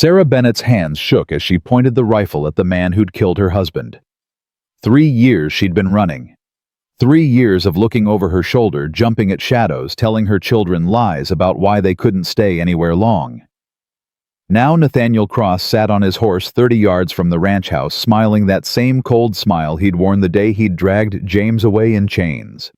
Sarah Bennett's hands shook as she pointed the rifle at the man who'd killed her husband. 3 years she'd been running. 3 years of looking over her shoulder, jumping at shadows, telling her children lies about why they couldn't stay anywhere long. Now Nathaniel Cross sat on his horse 30 yards from the ranch house, smiling that same cold smile he'd worn the day he'd dragged James away in chains.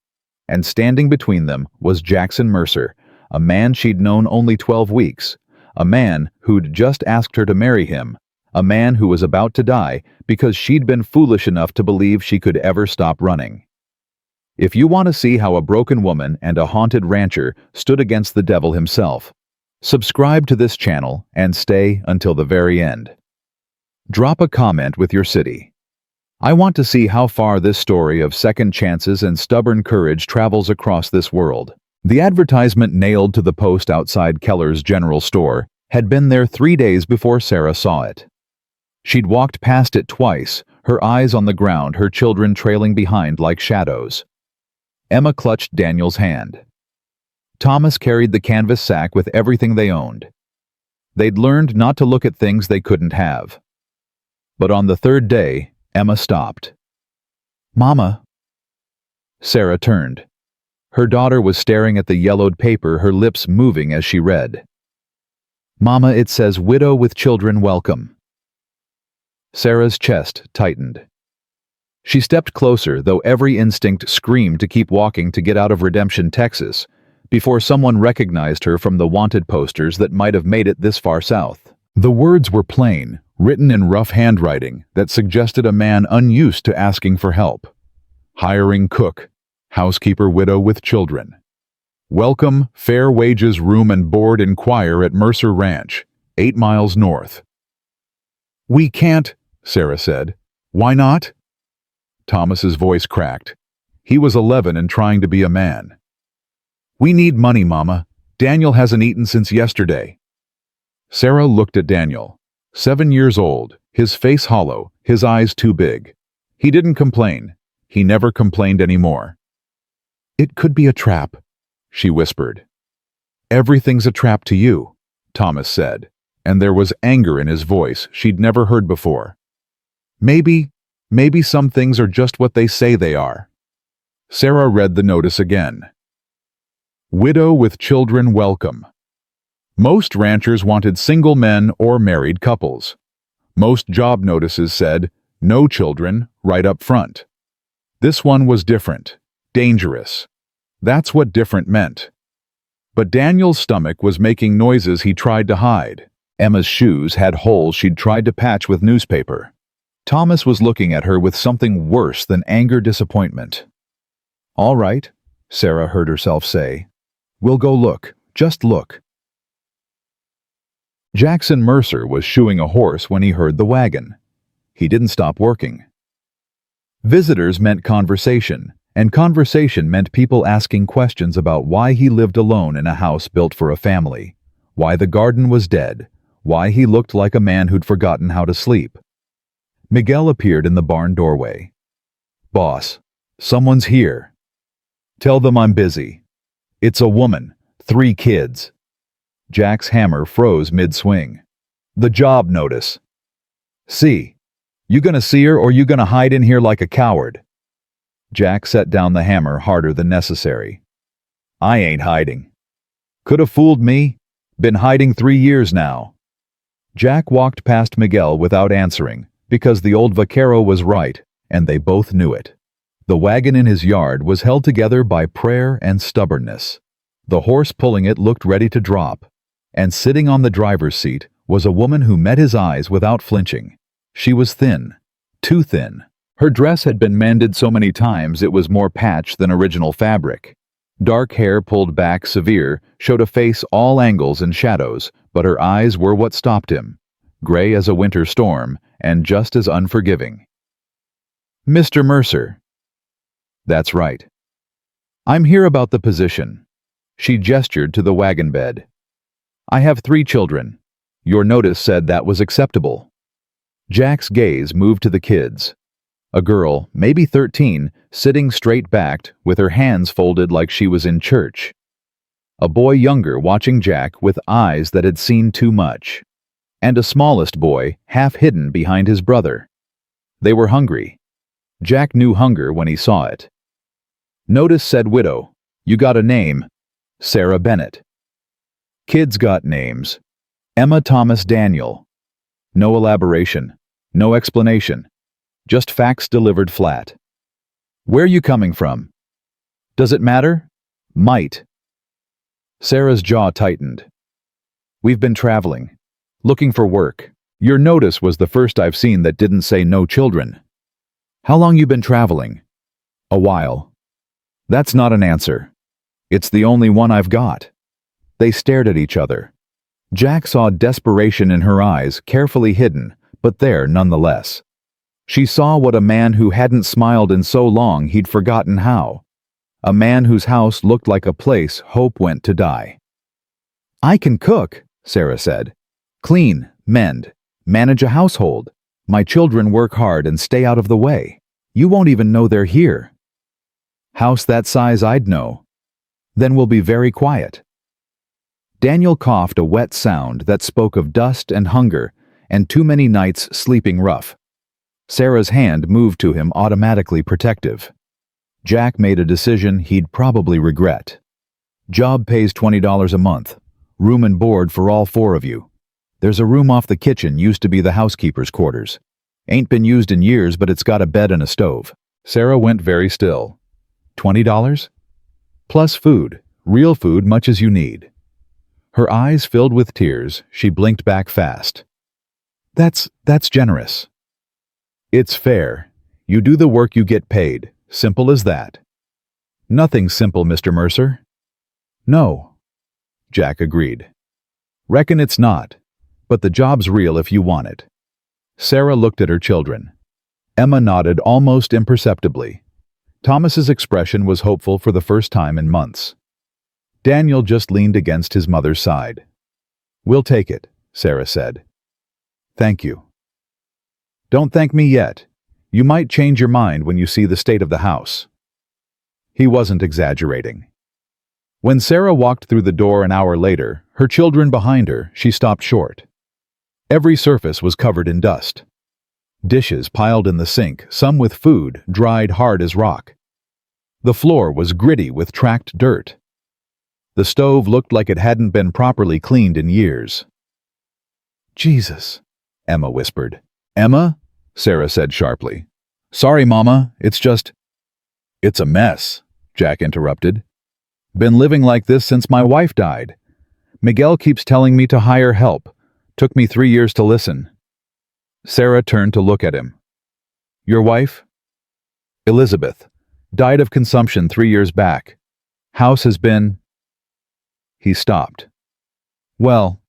And standing between them was Jackson Mercer, a man she'd known only 12 weeks, a man who'd just asked her to marry him, a man who was about to die because she'd been foolish enough to believe she could ever stop running. If you want to see how a broken woman and a haunted rancher stood against the devil himself, subscribe to this channel and stay until the very end. Drop a comment with your city. I want to see how far this story of second chances and stubborn courage travels across this world. The advertisement nailed to the post outside Keller's General Store had been there 3 days before Sarah saw it. She'd walked past it twice, her eyes on the ground, her children trailing behind like shadows. Emma clutched Daniel's hand. Thomas carried the canvas sack with everything they owned. They'd learned not to look at things they couldn't have. But on the third day, Emma stopped. "Mama." Sarah turned. Her daughter was staring at the yellowed paper, her lips moving as she read. "Mama, it says widow with children welcome." Sarah's chest tightened. She stepped closer, though every instinct screamed to keep walking to get out of Redemption, Texas, before someone recognized her from the wanted posters that might have made it this far south. The words were plain, written in rough handwriting that suggested a man unused to asking for help. Hiring cook, housekeeper, widow with children. Welcome, fair wages, room and board, inquire at Mercer Ranch, 8 miles north. "We can't," Sarah said. "Why not?" Thomas's voice cracked. He was 11 and trying to be a man. "We need money, Mama. Daniel hasn't eaten since yesterday." Sarah looked at Daniel, 7 years old, his face hollow, his eyes too big. He didn't complain. He never complained anymore. "It could be a trap," she whispered. "Everything's a trap to you," Thomas said, and there was anger in his voice she'd never heard before. Maybe some things are just what they say they are." Sarah read the notice again. "Widow with children welcome." Most ranchers wanted single men or married couples. Most job notices said, "No children," right up front. This one was different, dangerous. That's what different meant. But Daniel's stomach was making noises he tried to hide. Emma's shoes had holes she'd tried to patch with newspaper. Thomas was looking at her with something worse than anger, disappointment. "All right," Sarah heard herself say. "We'll go look. Just look." Jackson Mercer was shoeing a horse when he heard the wagon. He didn't stop working. Visitors meant conversation, and conversation meant people asking questions about why he lived alone in a house built for a family, why the garden was dead, why he looked like a man who'd forgotten how to sleep. Miguel appeared in the barn doorway. "Boss, someone's here." "Tell them I'm busy." "It's a woman, 3 kids." Jack's hammer froze mid-swing. "The job notice." "See. You gonna see her or you gonna hide in here like a coward?" Jack set down the hammer harder than necessary. "I ain't hiding." "Could have fooled me. Been hiding 3 years now." Jack walked past Miguel without answering, because the old vaquero was right, and they both knew it. The wagon in his yard was held together by prayer and stubbornness. The horse pulling it looked ready to drop, and sitting on the driver's seat was a woman who met his eyes without flinching. She was thin, too thin. Her dress had been mended so many times it was more patch than original fabric. Dark hair pulled back severe showed a face all angles and shadows, but her eyes were what stopped him, gray as a winter storm and just as unforgiving. "Mr. Mercer." "That's right." "I'm here about the position." She gestured to the wagon bed. "I have 3 children. Your notice said that was acceptable." Jack's gaze moved to the kids. A girl, maybe 13, sitting straight-backed with her hands folded like she was in church. A boy younger watching Jack with eyes that had seen too much. and a smallest boy, half hidden behind his brother. They were hungry. Jack knew hunger when he saw it. "Notice," said widow. "You got a name. Sarah Bennett." Kids got names. Emma Thomas Daniel. No elaboration. No explanation. Just facts delivered flat. "Where you coming from?" "Does it matter?" "Might." Sarah's jaw tightened. "We've been traveling. Looking for work. Your notice was the first I've seen that didn't say no children." "How long you been traveling?" "A while." "That's not an answer. It's the only one I've got." They stared at each other. Jack saw desperation in her eyes, carefully hidden, but there nonetheless. She saw what a man who hadn't smiled in so long he'd forgotten how. A man whose house looked like a place hope went to die. "I can cook," Sarah said. "Clean, mend, manage a household. My children work hard and stay out of the way. You won't even know they're here." "House that size, I'd know." "Then we'll be very quiet." Daniel coughed a wet sound that spoke of dust and hunger and too many nights sleeping rough. Sarah's hand moved to him, automatically protective. Jack made a decision he'd probably regret. "Job pays $20 a month. Room and board for all four of you. There's a room off the kitchen, used to be the housekeeper's quarters. Ain't been used in years, but it's got a bed and a stove." Sarah went very still. $20? Plus food, real food, much as you need. Her eyes filled with tears. She blinked back fast. That's generous." "It's fair. You do the work, you get paid. Simple as that." "Nothing simple, Mr. Mercer." "No," Jack agreed. "Reckon it's not, but the job's real if you want it." Sarah looked at her children. Emma nodded almost imperceptibly. Thomas's expression was hopeful for the first time in months. Daniel just leaned against his mother's side. "We'll take it," Sarah said. "Thank you." "Don't thank me yet. You might change your mind when you see the state of the house." He wasn't exaggerating. When Sarah walked through the door an hour later, her children behind her, she stopped short. Every surface was covered in dust. Dishes piled in the sink, some with food, dried hard as rock. The floor was gritty with tracked dirt. The stove looked like it hadn't been properly cleaned in years. "Jesus," Emma whispered. "Emma?" Sarah said sharply. "Sorry, Mama, it's just—" "It's a mess," Jack interrupted. "Been living like this since my wife died. Miguel keeps telling me to hire help. Took me 3 years to listen." Sarah turned to look at him. "Your wife?" "Elizabeth. Died of consumption 3 years back. House has been—" He stopped. "Well,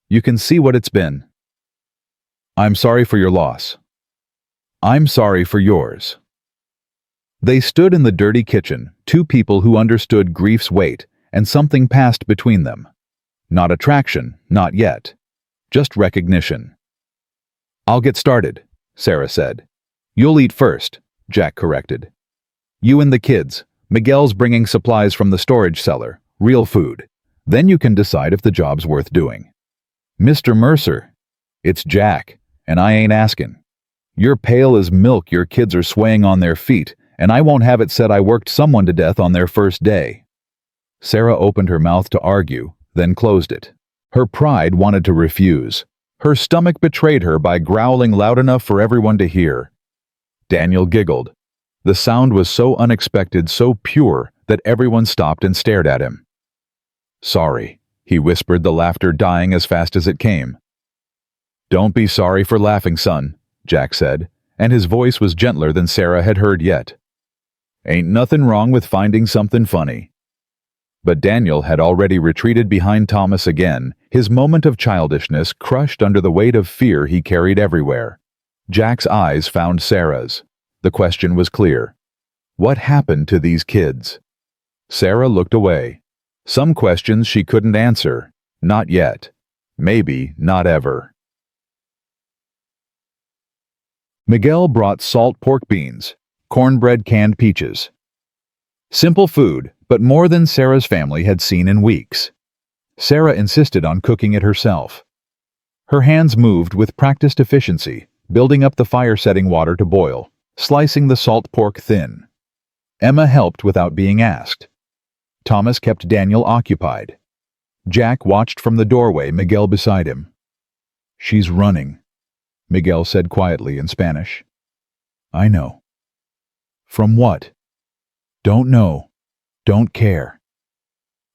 you can see what it's been." "I'm sorry for your loss." "I'm sorry for yours." They stood in the dirty kitchen, two people who understood grief's weight, and something passed between them. Not attraction, not yet. Just recognition. "I'll get started," Sarah said. "You'll eat first," Jack corrected. "You and the kids. Miguel's bringing supplies from the storage cellar, real food. Then you can decide if the job's worth doing." "Mr. Mercer." "It's Jack, and I ain't asking. You're pale as milk, your kids are swaying on their feet, and I won't have it said I worked someone to death on their first day." Sarah opened her mouth to argue, then closed it. Her pride wanted to refuse. Her stomach betrayed her by growling loud enough for everyone to hear. Daniel giggled. The sound was so unexpected, so pure, that everyone stopped and stared at him. "Sorry," he whispered, the laughter dying as fast as it came. "Don't be sorry for laughing, son," Jack said, and his voice was gentler than Sarah had heard yet. "Ain't nothing wrong with finding something funny." But Daniel had already retreated behind Thomas again, his moment of childishness crushed under the weight of fear he carried everywhere. Jack's eyes found Sarah's. The question was clear. What happened to these kids? Sarah looked away. Some questions she couldn't answer. Not yet. Maybe not ever. Miguel brought salt pork beans, cornbread, canned peaches. Simple food, but more than Sarah's family had seen in weeks. Sarah insisted on cooking it herself. Her hands moved with practiced efficiency, building up the fire-setting water to boil, slicing the salt pork thin. Emma helped without being asked. Thomas kept Daniel occupied. Jack watched from the doorway, Miguel beside him. "She's running," Miguel said quietly in Spanish. "I know." "From what?" "Don't know. Don't care."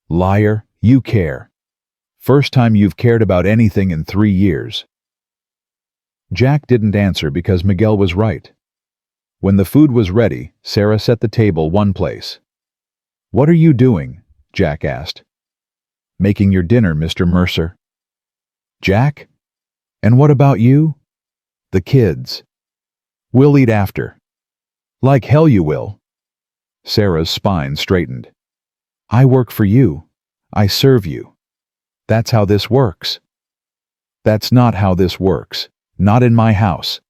"Liar, you care. First time you've cared about anything in 3 years." Jack didn't answer because Miguel was right. When the food was ready, Sarah set the table one place. "What are you doing?" Jack asked. "Making your dinner, Mr. Mercer." "Jack? And what about you?" "The kids." "We'll eat after." "Like hell you will." Sarah's spine straightened. "I work for you. I serve you. That's how this works." "That's not how this works. Not in my house."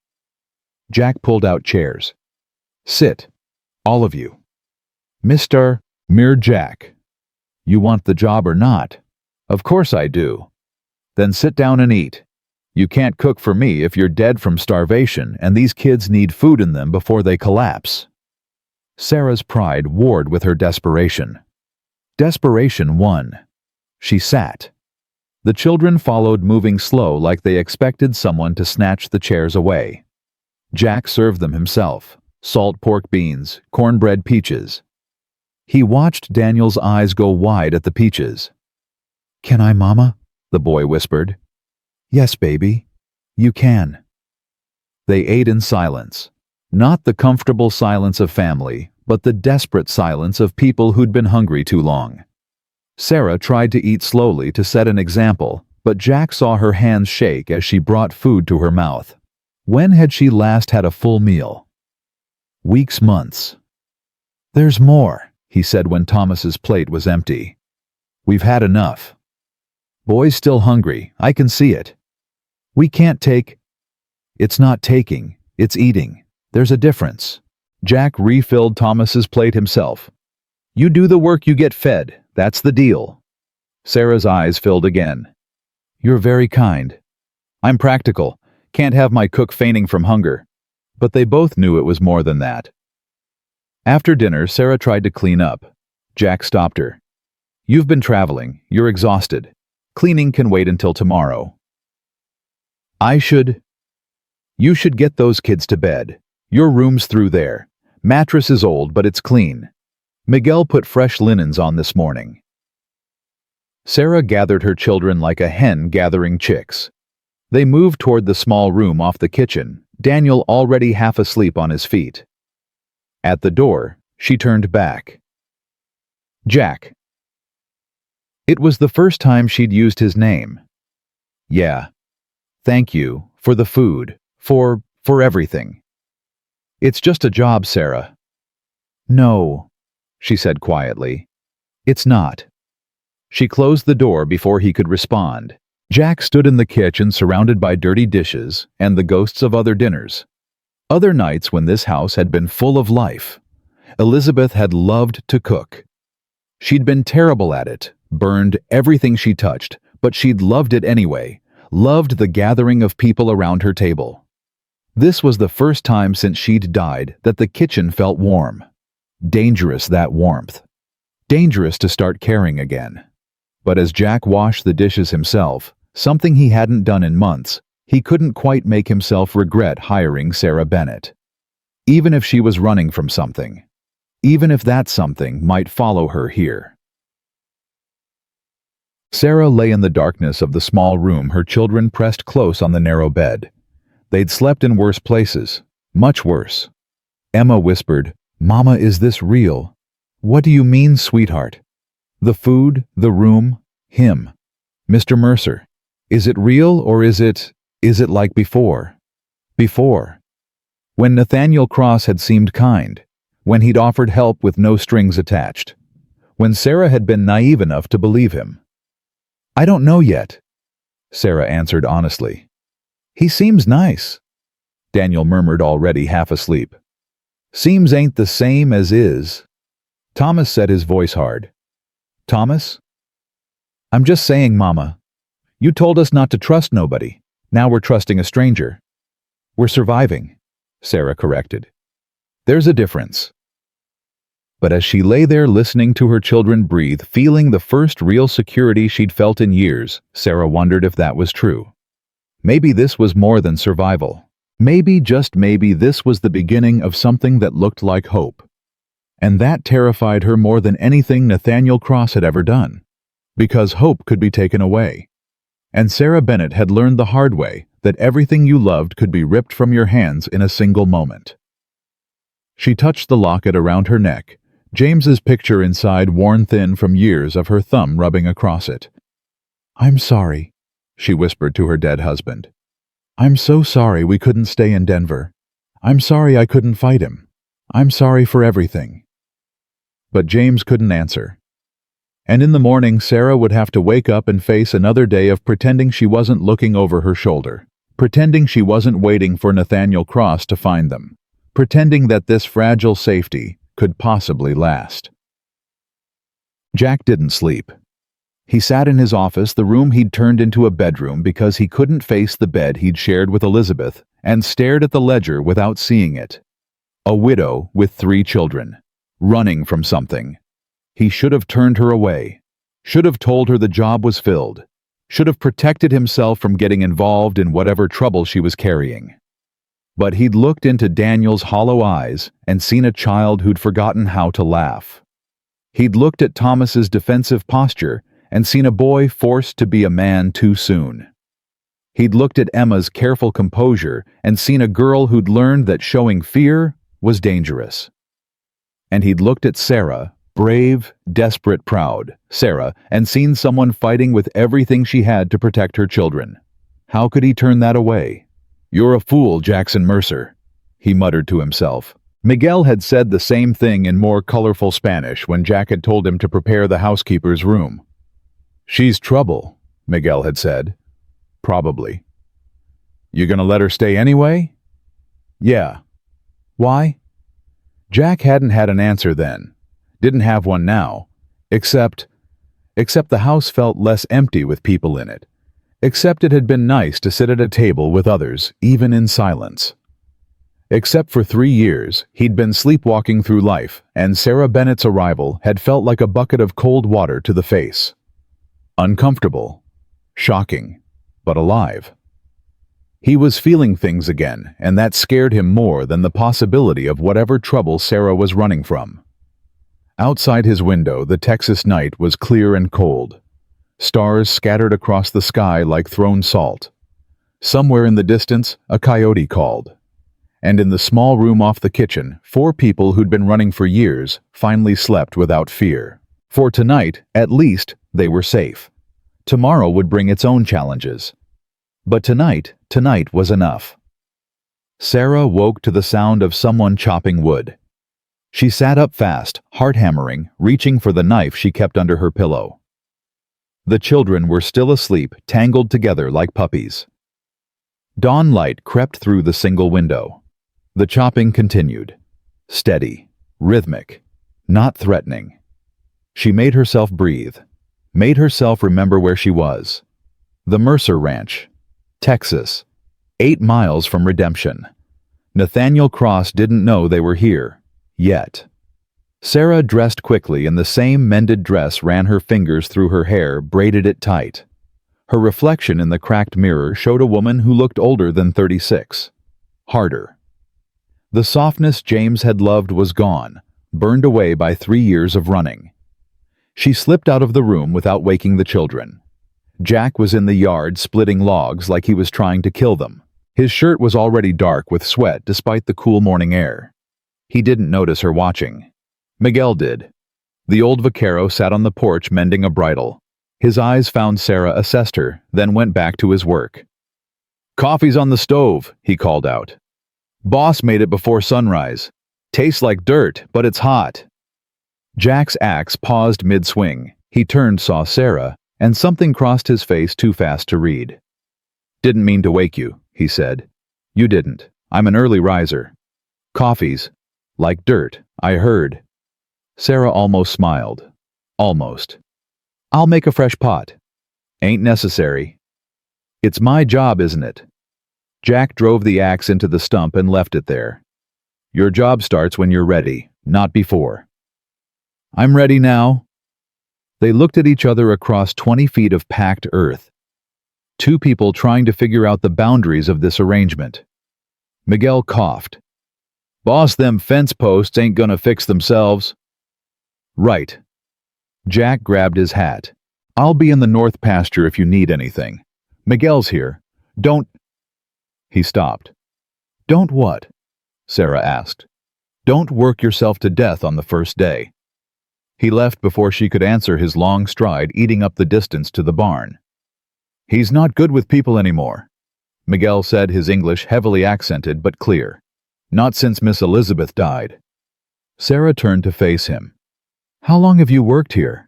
Jack pulled out chairs. "Sit. All of you." "Mr. Mere Jack. You want the job or not?" "Of course I do." "Then sit down and eat. You can't cook for me if you're dead from starvation, and these kids need food in them before they collapse." Sarah's pride warred with her desperation. Desperation won. She sat. The children followed, moving slow like they expected someone to snatch the chairs away. Jack served them himself: salt pork beans, cornbread peaches. He watched Daniel's eyes go wide at the peaches. "Can I, Mama?" the boy whispered. "Yes, baby. You can." They ate in silence. Not the comfortable silence of family, but the desperate silence of people who'd been hungry too long. Sarah tried to eat slowly to set an example, but Jack saw her hands shake as she brought food to her mouth. When had she last had a full meal? Weeks, months. "There's more," he said when Thomas's plate was empty. "We've had enough." "Boy's still hungry, I can see it." "We can't take—" "It's not taking, it's eating. There's a difference." Jack refilled Thomas's plate himself. "You do the work, you get fed. That's the deal." Sarah's eyes filled again. "You're very kind." "I'm practical. Can't have my cook fainting from hunger." But they both knew it was more than that. After dinner, Sarah tried to clean up. Jack stopped her. "You've been traveling. You're exhausted. Cleaning can wait until tomorrow." You should get those kids to bed. Your room's through there. Mattress is old, but it's clean. Miguel put fresh linens on this morning." Sarah gathered her children like a hen gathering chicks. They moved toward the small room off the kitchen, Daniel already half asleep on his feet. At the door, she turned back. "Jack." It was the first time she'd used his name. "Yeah. Thank you, for the food, for everything." "It's just a job, Sarah." "No," she said quietly. "It's not." She closed the door before he could respond. Jack stood in the kitchen surrounded by dirty dishes and the ghosts of other dinners. Other nights when this house had been full of life. Elizabeth had loved to cook. She'd been terrible at it, burned everything she touched, but she'd loved it anyway, loved the gathering of people around her table. This was the first time since she'd died that the kitchen felt warm. Dangerous, that warmth. Dangerous to start caring again. But as Jack washed the dishes himself, something he hadn't done in months, he couldn't quite make himself regret hiring Sarah Bennett. Even if she was running from something. Even if that something might follow her here. Sarah lay in the darkness of the small room, her children pressed close on the narrow bed. They'd slept in worse places, much worse. Emma whispered, "Mama, is this real?" "What do you mean, sweetheart?" "The food, the room, him. Mr. Mercer. Is it real or is it like before?" Before. When Nathaniel Cross had seemed kind. When he'd offered help with no strings attached. When Sarah had been naive enough to believe him. "I don't know yet," Sarah answered honestly. "He seems nice," Daniel murmured, already half asleep. "Seems ain't the same as is." Thomas said, his voice hard. "Thomas?" "I'm just saying, Mama. You told us not to trust nobody. Now we're trusting a stranger. We're surviving, Sarah corrected. There's a difference. But as she lay there listening to her children breathe, feeling the first real security she'd felt in years, Sarah wondered if that was true. Maybe this was more than survival. Maybe, just maybe, this was the beginning of something that looked like hope. And that terrified her more than anything Nathaniel Cross had ever done. Because hope could be taken away. And Sarah Bennett had learned the hard way that everything you loved could be ripped from your hands in a single moment. She touched the locket around her neck, James's picture inside worn thin from years of her thumb rubbing across it. "I'm sorry," she whispered to her dead husband. "I'm so sorry we couldn't stay in Denver. I'm sorry I couldn't fight him. I'm sorry for everything." But James couldn't answer. And in the morning, Sarah would have to wake up and face another day of pretending she wasn't looking over her shoulder, pretending she wasn't waiting for Nathaniel Cross to find them, pretending that this fragile safety could possibly last. Jack didn't sleep. He sat in his office, the room he'd turned into a bedroom because he couldn't face the bed he'd shared with Elizabeth, and stared at the ledger without seeing it. A widow with 3 children, running from something. He should have turned her away, should have told her the job was filled, should have protected himself from getting involved in whatever trouble she was carrying. But he'd looked into Daniel's hollow eyes and seen a child who'd forgotten how to laugh. He'd looked at Thomas's defensive posture and seen a boy forced to be a man too soon. He'd looked at Emma's careful composure and seen a girl who'd learned that showing fear was dangerous. And he'd looked at Sarah, brave, desperate, proud Sarah, and seen someone fighting with everything she had to protect her children. How could he turn that away? "You're a fool, Jackson Mercer," he muttered to himself. Miguel had said the same thing in more colorful Spanish when Jack had told him to prepare the housekeeper's room. "She's trouble," Miguel had said. "Probably." "You gonna let her stay anyway?" "Yeah." "Why?" Jack hadn't had an answer then. Didn't have one now. Except the house felt less empty with people in it. Except it had been nice to sit at a table with others, even in silence. Except for 3 years, he'd been sleepwalking through life, and Sarah Bennett's arrival had felt like a bucket of cold water to the face. Uncomfortable, shocking, but alive. He was feeling things again, and that scared him more than the possibility of whatever trouble Sarah was running from. Outside his window, the Texas night was clear and cold. Stars scattered across the sky like thrown salt. Somewhere in the distance, a coyote called. And in the small room off the kitchen, 4 people who'd been running for years finally slept without fear. For tonight, at least, they were safe. Tomorrow would bring its own challenges. But tonight was enough. Sarah woke to the sound of someone chopping wood. She sat up fast, heart hammering, reaching for the knife she kept under her pillow. The children were still asleep, tangled together like puppies. Dawn light crept through the single window. The chopping continued. Steady, rhythmic, not threatening. She made herself breathe, made herself remember where she was. The Mercer Ranch, Texas, 8 miles from Redemption. Nathaniel Cross didn't know they were here, yet. Sarah dressed quickly, and the same mended dress ran her fingers through her hair, braided it tight. Her reflection in the cracked mirror showed a woman who looked older than 36. Harder. The softness James had loved was gone, burned away by 3 years of running. She slipped out of the room without waking the children. Jack was in the yard splitting logs like he was trying to kill them. His shirt was already dark with sweat despite the cool morning air. He didn't notice her watching. Miguel did. The old vaquero sat on the porch mending a bridle. His eyes found Sarah, assessed her, then went back to his work. "Coffee's on the stove," he called out. "Boss made it before sunrise. Tastes like dirt, but it's hot." Jack's axe paused mid-swing. He turned, saw Sarah, and something crossed his face too fast to read. "Didn't mean to wake you," he said. "You didn't. I'm an early riser. Coffee's like dirt, I heard." Sarah almost smiled. Almost. "I'll make a fresh pot." "Ain't necessary." It's my job, isn't it? Jack drove the axe into the stump and left it there. Your job starts when you're ready, not before. I'm ready now. They looked at each other across 20 feet of packed earth. Two people trying to figure out the boundaries of this arrangement. Miguel coughed. Boss, them fence posts ain't gonna fix themselves. Right. Jack grabbed his hat. I'll be in the north pasture if you need anything. Miguel's here. Don't... He stopped. Don't what? Sarah asked. Don't work yourself to death on the first day. He left before she could answer, his long stride eating up the distance to the barn. He's not good with people anymore, Miguel said, his English heavily accented but clear. Not since Miss Elizabeth died. Sarah turned to face him. How long have you worked here?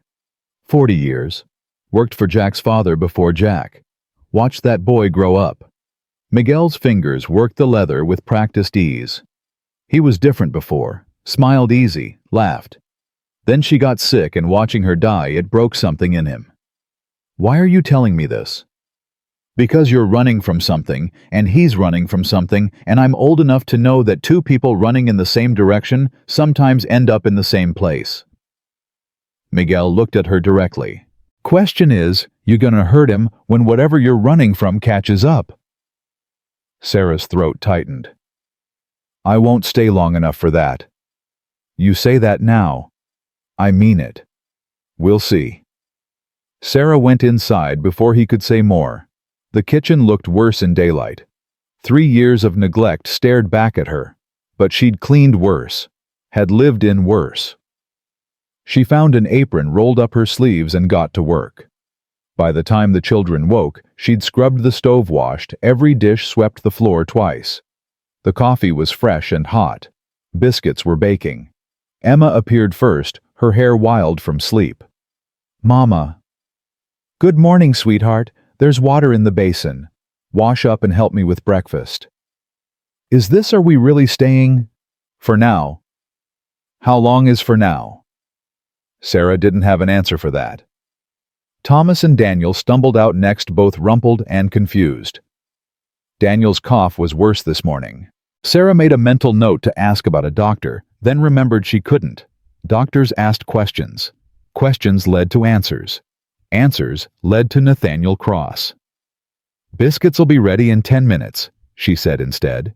40 years. Worked for Jack's father before Jack. Watched that boy grow up. Miguel's fingers worked the leather with practiced ease. He was different before, smiled easy, laughed. Then she got sick, and watching her die, it broke something in him. Why are you telling me this? Because you're running from something, and he's running from something, and I'm old enough to know that two people running in the same direction sometimes end up in the same place. Miguel looked at her directly. Question is, you gonna hurt him when whatever you're running from catches up? Sarah's throat tightened. I won't stay long enough for that. You say that now. I mean it. We'll see. Sarah went inside before he could say more. The kitchen looked worse in daylight. 3 years of neglect stared back at her, but she'd cleaned worse, had lived in worse. She found an apron, rolled up her sleeves, and got to work. By the time the children woke, she'd scrubbed the stove, washed every dish, swept the floor twice. The coffee was fresh and hot. Biscuits were baking. Emma appeared first, her hair wild from sleep. Mama. Good morning, sweetheart. There's water in the basin. Wash up and help me with breakfast. Is this, are we really staying? For now. How long is for now? Sarah didn't have an answer for that. Thomas and Daniel stumbled out next, both rumpled and confused. Daniel's cough was worse this morning. Sarah made a mental note to ask about a doctor, then remembered she couldn't. Doctors asked questions. Questions led to answers. Answers led to Nathaniel Cross. Biscuits'll be ready in 10 minutes, she said instead.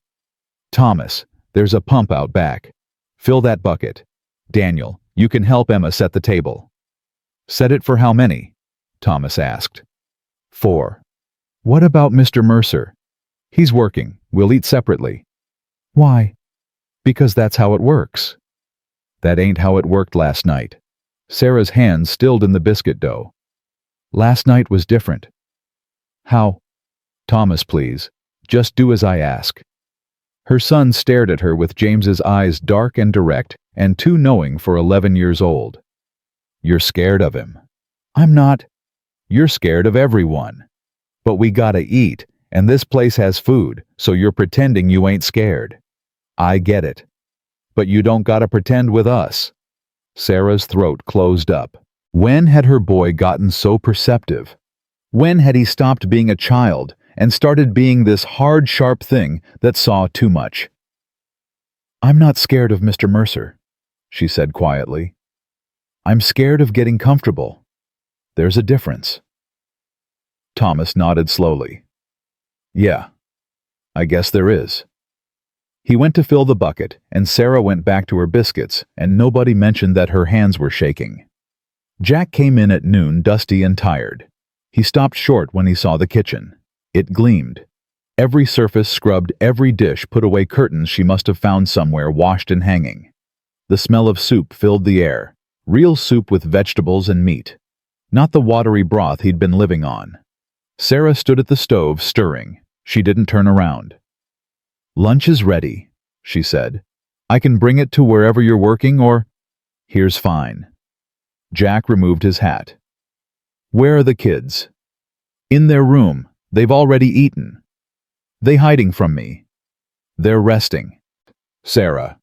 Thomas, there's a pump out back. Fill that bucket. Daniel, you can help Emma set the table. Set it for how many? Thomas asked. 4. What about Mr. Mercer? He's working. We'll eat separately. Why? Because that's how it works. That ain't how it worked last night. Sarah's hands stilled in the biscuit dough. Last night was different. How? Thomas, please. Just do as I ask. Her son stared at her with James's eyes dark and direct and too knowing for 11 years old. You're scared of him. I'm not. You're scared of everyone. But we gotta eat, and this place has food, so you're pretending you ain't scared. I get it. But you don't gotta pretend with us. Sarah's throat closed up. When had her boy gotten so perceptive? When had he stopped being a child and started being this hard, sharp thing that saw too much? I'm not scared of Mr. Mercer, she said quietly. I'm scared of getting comfortable. There's a difference. Thomas nodded slowly. Yeah, I guess there is. He went to fill the bucket, and Sarah went back to her biscuits, and nobody mentioned that her hands were shaking. Jack came in at noon, dusty and tired. He stopped short when he saw the kitchen. It gleamed. Every surface scrubbed, every dish put away, curtains she must have found somewhere washed and hanging. The smell of soup filled the air. Real soup with vegetables and meat. Not the watery broth he'd been living on. Sarah stood at the stove, stirring. She didn't turn around. Lunch is ready, she said. I can bring it to wherever you're working, or... Here's fine. Jack removed his hat. Where are the kids? In their room. They've already eaten. They hiding from me. They're resting. Sarah.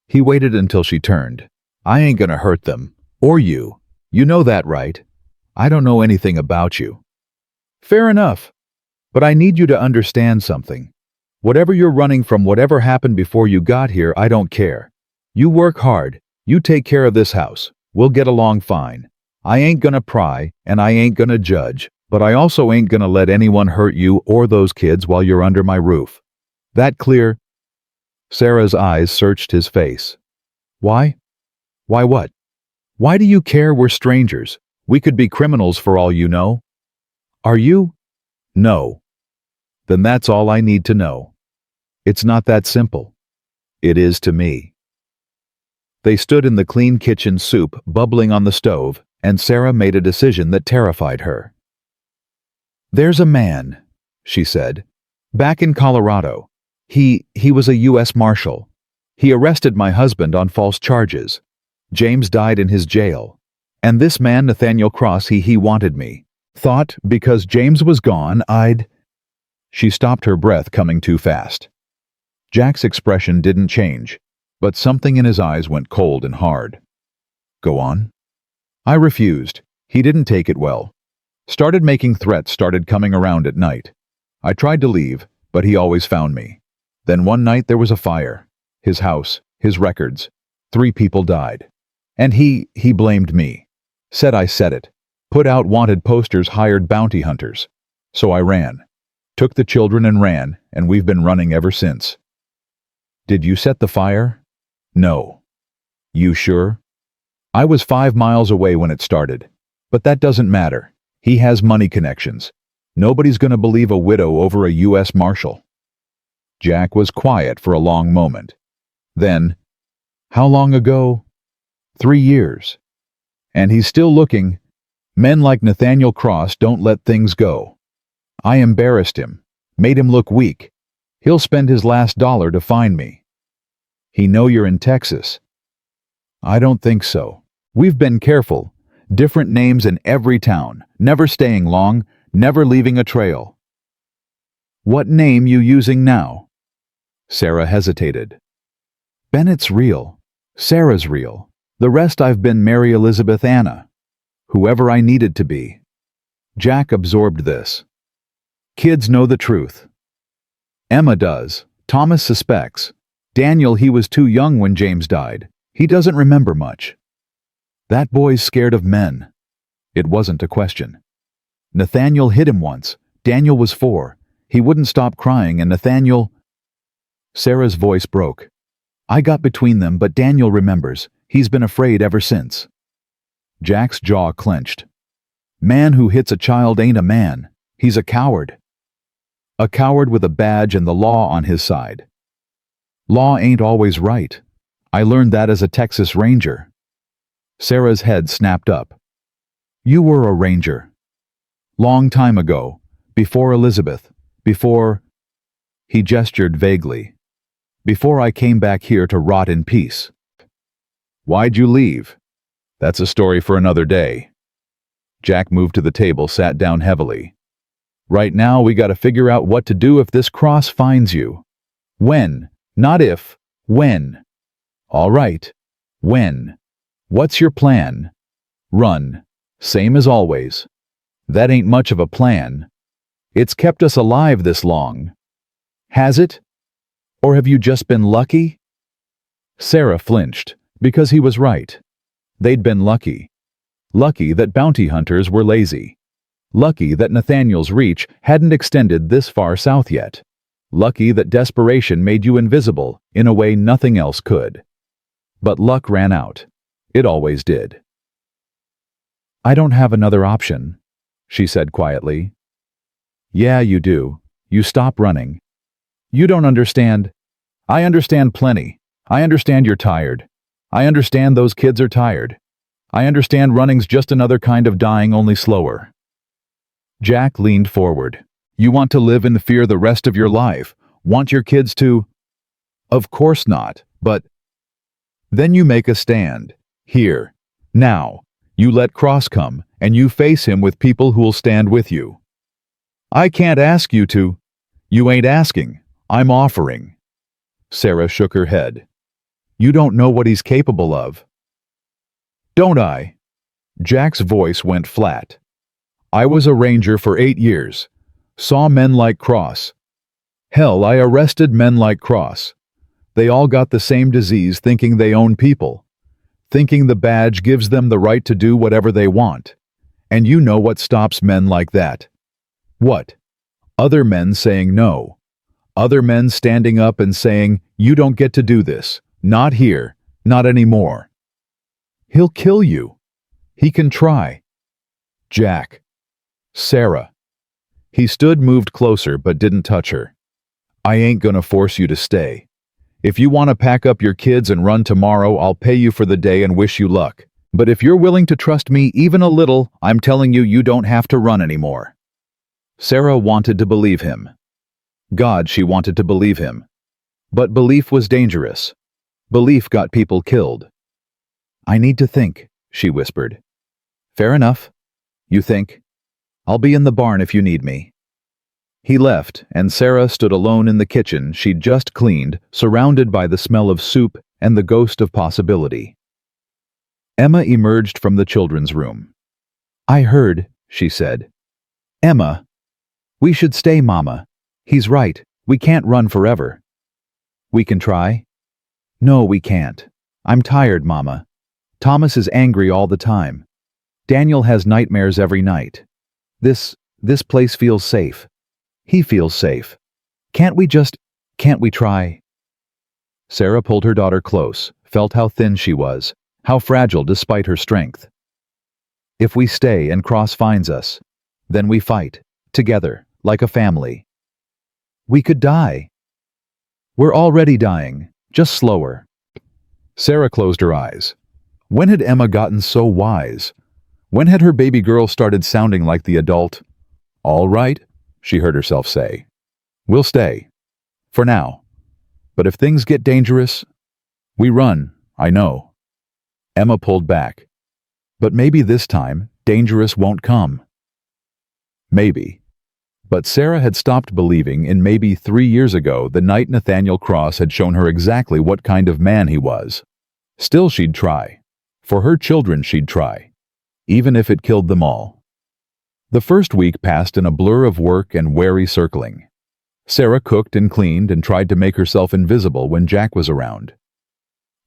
He waited until she turned. I ain't gonna hurt them. Or you. You know that, right? I don't know anything about you. Fair enough. But I need you to understand something. Whatever you're running from, whatever happened before you got here, I don't care. You work hard. You take care of this house. We'll get along fine. I ain't gonna pry, and I ain't gonna judge, but I also ain't gonna let anyone hurt you or those kids while you're under my roof. That clear?" Sarah's eyes searched his face. "Why? Why what? Why do you care? We're strangers. We could be criminals for all you know." "Are you?" "No." "Then that's all I need to know. It's not that simple." "It is to me." They stood in the clean kitchen, soup bubbling on the stove, and Sarah made a decision that terrified her. "There's a man," she said, "back in Colorado. He was a U.S. Marshal. He arrested my husband on false charges. James died in his jail. And this man, Nathaniel Cross, he wanted me. Thought because James was gone, I'd—" She stopped, her breath coming too fast. Jack's expression didn't change, but something in his eyes went cold and hard. "Go on." I refused. He didn't take it well. Started making threats, started coming around at night. I tried to leave, but he always found me. Then one night there was a fire. His house, his records. 3 people died. And he blamed me. Said I set it. Put out wanted posters, hired bounty hunters. So I ran. Took the children and ran, and we've been running ever since. Did you set the fire? No. You sure? I was 5 miles away when it started. But that doesn't matter. He has money connections. Nobody's gonna believe a widow over a U.S. Marshal. Jack was quiet for a long moment. Then, how long ago? 3 years. And he's still looking. Men like Nathaniel Cross don't let things go. I embarrassed him, made him look weak. He'll spend his last dollar to find me. He know you're in Texas. I don't think so. We've been careful. Different names in every town, never staying long, never leaving a trail. What name you using now? Sarah hesitated. Bennett's real. Sarah's real. The rest I've been Mary Elizabeth Anna. Whoever I needed to be. Jack absorbed this. Kids know the truth. Emma does. Thomas suspects. Daniel, he was too young when James died. He doesn't remember much. That boy's scared of men. It wasn't a question. Nathaniel hit him once. Daniel was 4. He wouldn't stop crying, and Nathaniel... Sarah's voice broke. I got between them, but Daniel remembers. He's been afraid ever since. Jack's jaw clenched. Man who hits a child ain't a man. He's a coward. A coward with a badge and the law on his side. Law ain't always right. I learned that as a Texas Ranger. Sarah's head snapped up. You were a ranger. Long time ago. Before Elizabeth. Before... He gestured vaguely. Before I came back here to rot in peace. Why'd you leave? That's a story for another day. Jack moved to the table, sat down heavily. Right now we gotta figure out what to do if this Cross finds you. When? Not if. When? All right. When? What's your plan? Run. Same as always. That ain't much of a plan. It's kept us alive this long. Has it? Or have you just been lucky? Sarah flinched, because he was right. They'd been lucky. Lucky that bounty hunters were lazy. Lucky that Nathaniel's reach hadn't extended this far south yet. Lucky that desperation made you invisible in a way nothing else could. But luck ran out. It always did. I don't have another option, she said quietly. Yeah, you do. You stop running. You don't understand. I understand plenty. I understand you're tired. I understand those kids are tired. I understand running's just another kind of dying, only slower. Jack leaned forward. You want to live in fear the rest of your life? Want your kids to... Of course not, but... Then you make a stand. Here. Now. You let Cross come, and you face him with people who'll stand with you. I can't ask you to... You ain't asking. I'm offering. Sarah shook her head. You don't know what he's capable of. Don't I? Jack's voice went flat. I was a ranger for 8 years. Saw men like Cross. Hell, I arrested men like Cross. They all got the same disease, thinking they own people, thinking the badge gives them the right to do whatever they want. And you know what stops men like that? What? Other men saying no. Other men standing up and saying, you don't get to do this. Not here. Not anymore. He'll kill you. He can try. Jack. Sarah. He stood, moved closer, but didn't touch her. I ain't gonna force you to stay. If you want to pack up your kids and run tomorrow, I'll pay you for the day and wish you luck. But if you're willing to trust me even a little, I'm telling you, you don't have to run anymore. Sarah wanted to believe him. God, she wanted to believe him. But belief was dangerous. Belief got people killed. I need to think, she whispered. Fair enough. You think? I'll be in the barn if you need me. He left, and Sarah stood alone in the kitchen she'd just cleaned, surrounded by the smell of soup and the ghost of possibility. Emma emerged from the children's room. I heard, she said. Emma. We should stay, Mama. He's right, we can't run forever. We can try? No, we can't. I'm tired, Mama. Thomas is angry all the time. Daniel has nightmares every night. This place feels safe. He feels safe. Can't we try? Sarah pulled her daughter close, felt how thin she was, how fragile despite her strength. If we stay and Cross finds us, then we fight, together, like a family. We could die. We're already dying, just slower. Sarah closed her eyes. When had Emma gotten so wise? When had her baby girl started sounding like the adult? All right, she heard herself say. We'll stay. For now. But if things get dangerous, we run, I know. Emma pulled back. But maybe this time, dangerous won't come. Maybe. But Sarah had stopped believing in maybe 3 years ago, the night Nathaniel Cross had shown her exactly what kind of man he was. Still she'd try. For her children she'd try. Even if it killed them all. The first week passed in a blur of work and wary circling. Sarah cooked and cleaned and tried to make herself invisible when Jack was around.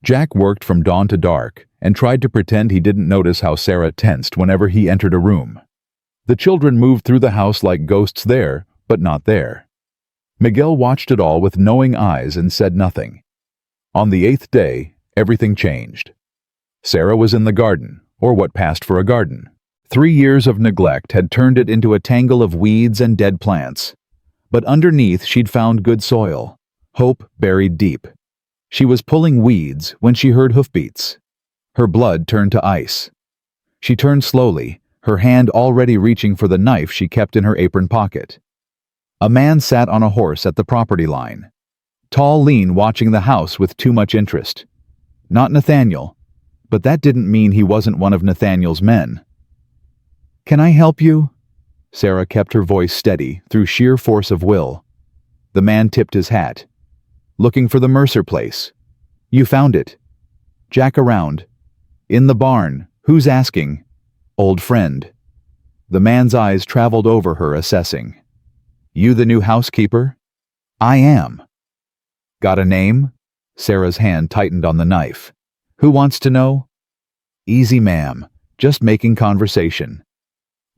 Jack worked from dawn to dark and tried to pretend he didn't notice how Sarah tensed whenever he entered a room. The children moved through the house like ghosts there, but not there. Miguel watched it all with knowing eyes and said nothing. On the 8th day, everything changed. Sarah was in the garden, or what passed for a garden. 3 years of neglect had turned it into a tangle of weeds and dead plants. But underneath she'd found good soil, hope buried deep. She was pulling weeds when she heard hoofbeats. Her blood turned to ice. She turned slowly, her hand already reaching for the knife she kept in her apron pocket. A man sat on a horse at the property line. Tall, lean, watching the house with too much interest. Not Nathaniel, but that didn't mean he wasn't one of Nathaniel's men. Can I help you? Sarah kept her voice steady through sheer force of will. The man tipped his hat. Looking for the Mercer place. You found it. Jack around. In the barn. Who's asking? Old friend. The man's eyes traveled over her, assessing. You the new housekeeper? I am. Got a name? Sarah's hand tightened on the knife. Who wants to know? Easy, ma'am. Just making conversation.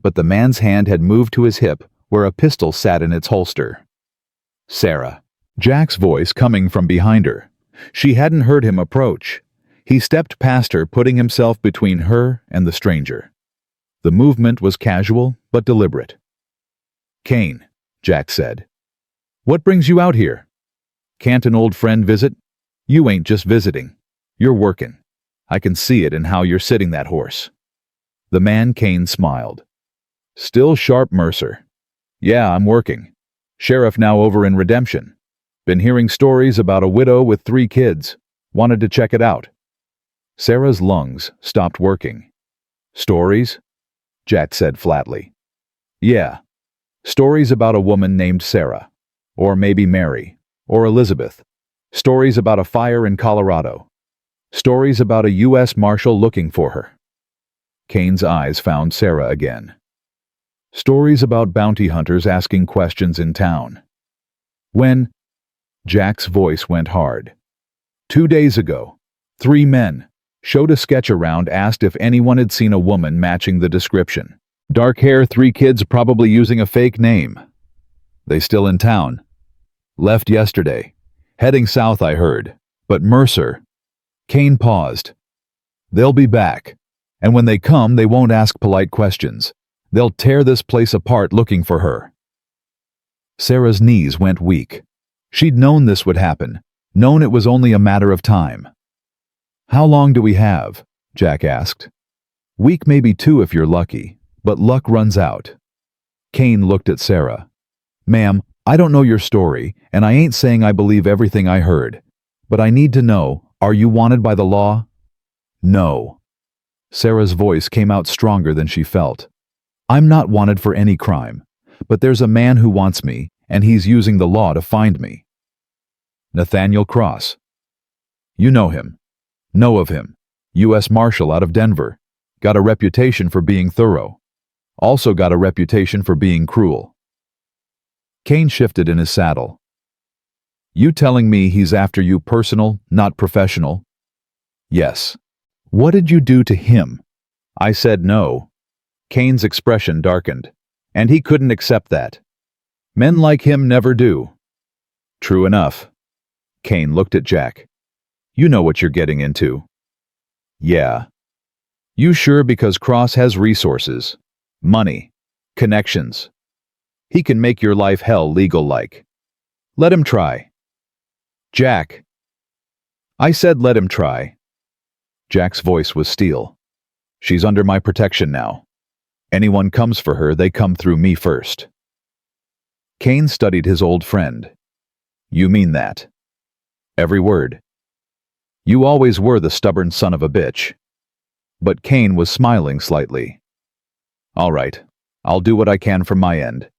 But the man's hand had moved to his hip, where a pistol sat in its holster. Sarah. Jack's voice coming from behind her. She hadn't heard him approach. He stepped past her, putting himself between her and the stranger. The movement was casual, but deliberate. Kane, Jack said. What brings you out here? Can't an old friend visit? You ain't just visiting. You're working. I can see it in how you're sitting that horse. The man Kane smiled. Still sharp, Mercer. Yeah, I'm working. Sheriff now over in Redemption. Been hearing stories about a widow with 3 kids. Wanted to check it out. Sarah's lungs stopped working. Stories? Jack said flatly. Yeah. Stories about a woman named Sarah. Or maybe Mary. Or Elizabeth. Stories about a fire in Colorado. Stories about a U.S. Marshal looking for her. Kane's eyes found Sarah again. Stories about bounty hunters asking questions in town. When Jack's voice went hard. 2 days ago, 3 men showed a sketch around, asked if anyone had seen a woman matching the description. Dark hair, 3 kids, probably using a fake name. They still in town. Left yesterday. Heading south, I heard. But Mercer. Kane paused. They'll be back. And when they come, they won't ask polite questions. They'll tear this place apart looking for her. Sarah's knees went weak. She'd known this would happen, known it was only a matter of time. How long do we have? Jack asked. Week, maybe 2 if you're lucky, but luck runs out. Kane looked at Sarah. Ma'am, I don't know your story, and I ain't saying I believe everything I heard. But I need to know, are you wanted by the law? No. Sarah's voice came out stronger than she felt. I'm not wanted for any crime, but there's a man who wants me, and he's using the law to find me. Nathaniel Cross. You know him. Know of him. U.S. Marshal out of Denver. Got a reputation for being thorough. Also got a reputation for being cruel. Kane shifted in his saddle. You telling me he's after you personal, not professional? Yes. What did you do to him? I said no. Kane's expression darkened, and he couldn't accept that. Men like him never do. True enough. Kane looked at Jack. You know what you're getting into. Yeah. You sure? Because Cross has resources, money, connections. He can make your life hell legal-like. Let him try. Jack. I said let him try. Jack's voice was steel. She's under my protection now. Anyone comes for her, they come through me first. Kane studied his old friend. You mean that? Every word. You always were the stubborn son of a bitch. But Kane was smiling slightly. All right, I'll do what I can from my end.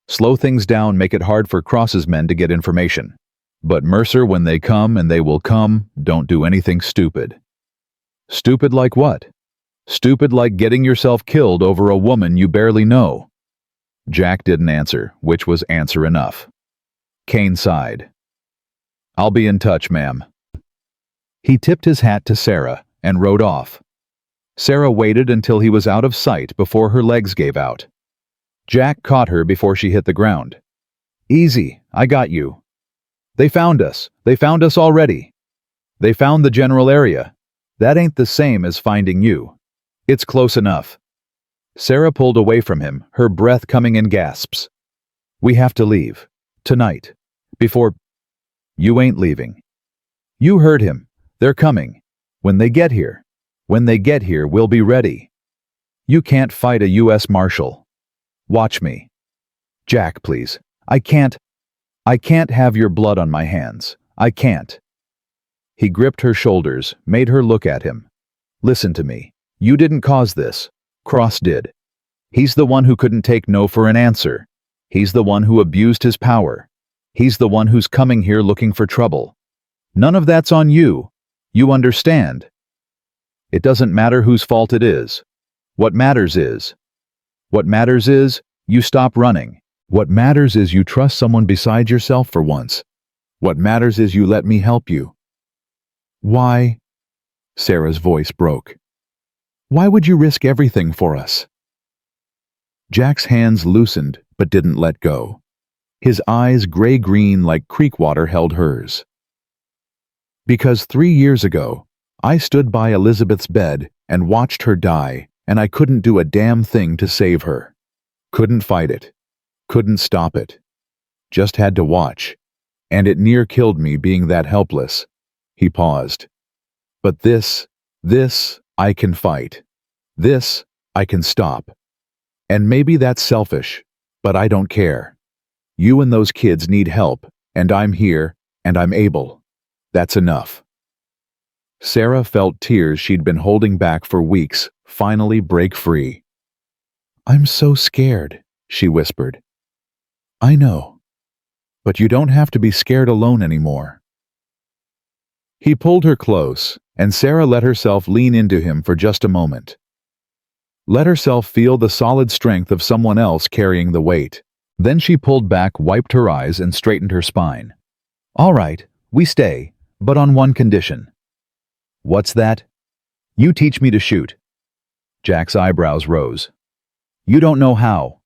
Slow things down, make it hard for Cross's men to get information. But Mercer, when they come, and they will come, don't do anything stupid. Stupid like what? Stupid like getting yourself killed over a woman you barely know. Jack didn't answer, which was answer enough. Kane sighed. I'll be in touch, ma'am. He tipped his hat to Sarah and rode off. Sarah waited until he was out of sight before her legs gave out. Jack caught her before she hit the ground. Easy, I got you. They found us. They found us already. They found the general area. That ain't the same as finding you. It's close enough. Sarah pulled away from him, her breath coming in gasps. We have to leave. Tonight. Before... You ain't leaving. You heard him. They're coming. When they get here, we'll be ready. You can't fight a U.S. Marshal. Watch me. Jack, please. I can't have your blood on my hands. I can't. He gripped her shoulders, made her look at him. Listen to me. You didn't cause this. Cross did. He's the one who couldn't take no for an answer. He's the one who abused his power. He's the one who's coming here looking for trouble. None of that's on you. You understand? It doesn't matter whose fault it is. What matters is you stop running. What matters is you trust someone beside yourself for once. What matters is you let me help you. Why? Sarah's voice broke. Why would you risk everything for us? Jack's hands loosened but didn't let go. His eyes, gray-green like creek water, held hers. Because 3 years ago, I stood by Elizabeth's bed and watched her die, and I couldn't do a damn thing to save her. Couldn't fight it. Couldn't stop it. Just had to watch. And it near killed me being that helpless. He paused. But this I can fight. This I can stop. And maybe that's selfish, but I don't care. You and those kids need help, and I'm here, and I'm able. That's enough. Sarah felt tears she'd been holding back for weeks finally break free. I'm so scared, she whispered. I know. But you don't have to be scared alone anymore. He pulled her close, and Sarah let herself lean into him for just a moment. let herself feel the solid strength of someone else carrying the weight. Then she pulled back, wiped her eyes, and straightened her spine. "All right, we stay, but on one condition." "What's that?" "You teach me to shoot." Jack's eyebrows rose. "You don't know how."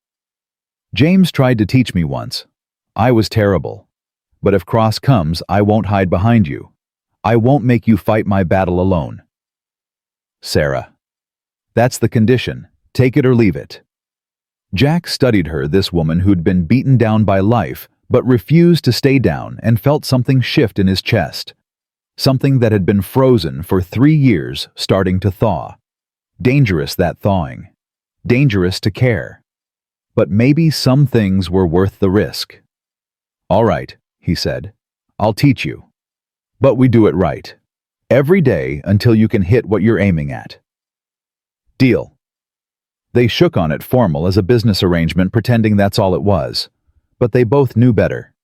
"James tried to teach me once. I was terrible. But if Cross comes, I won't hide behind you. I won't make you fight my battle alone." "Sarah, that's the condition. Take it or leave it." Jack studied her, this woman who'd been beaten down by life, but refused to stay down, and felt something shift in his chest. Something that had been frozen for 3 years starting to thaw. Dangerous, that thawing. Dangerous to care. But maybe some things were worth the risk. "All right," he said. "I'll teach you. But we do it right. Every day until you can hit what you're aiming at. Deal." They shook on it, formal as a business arrangement, pretending that's all it was. But they both knew better.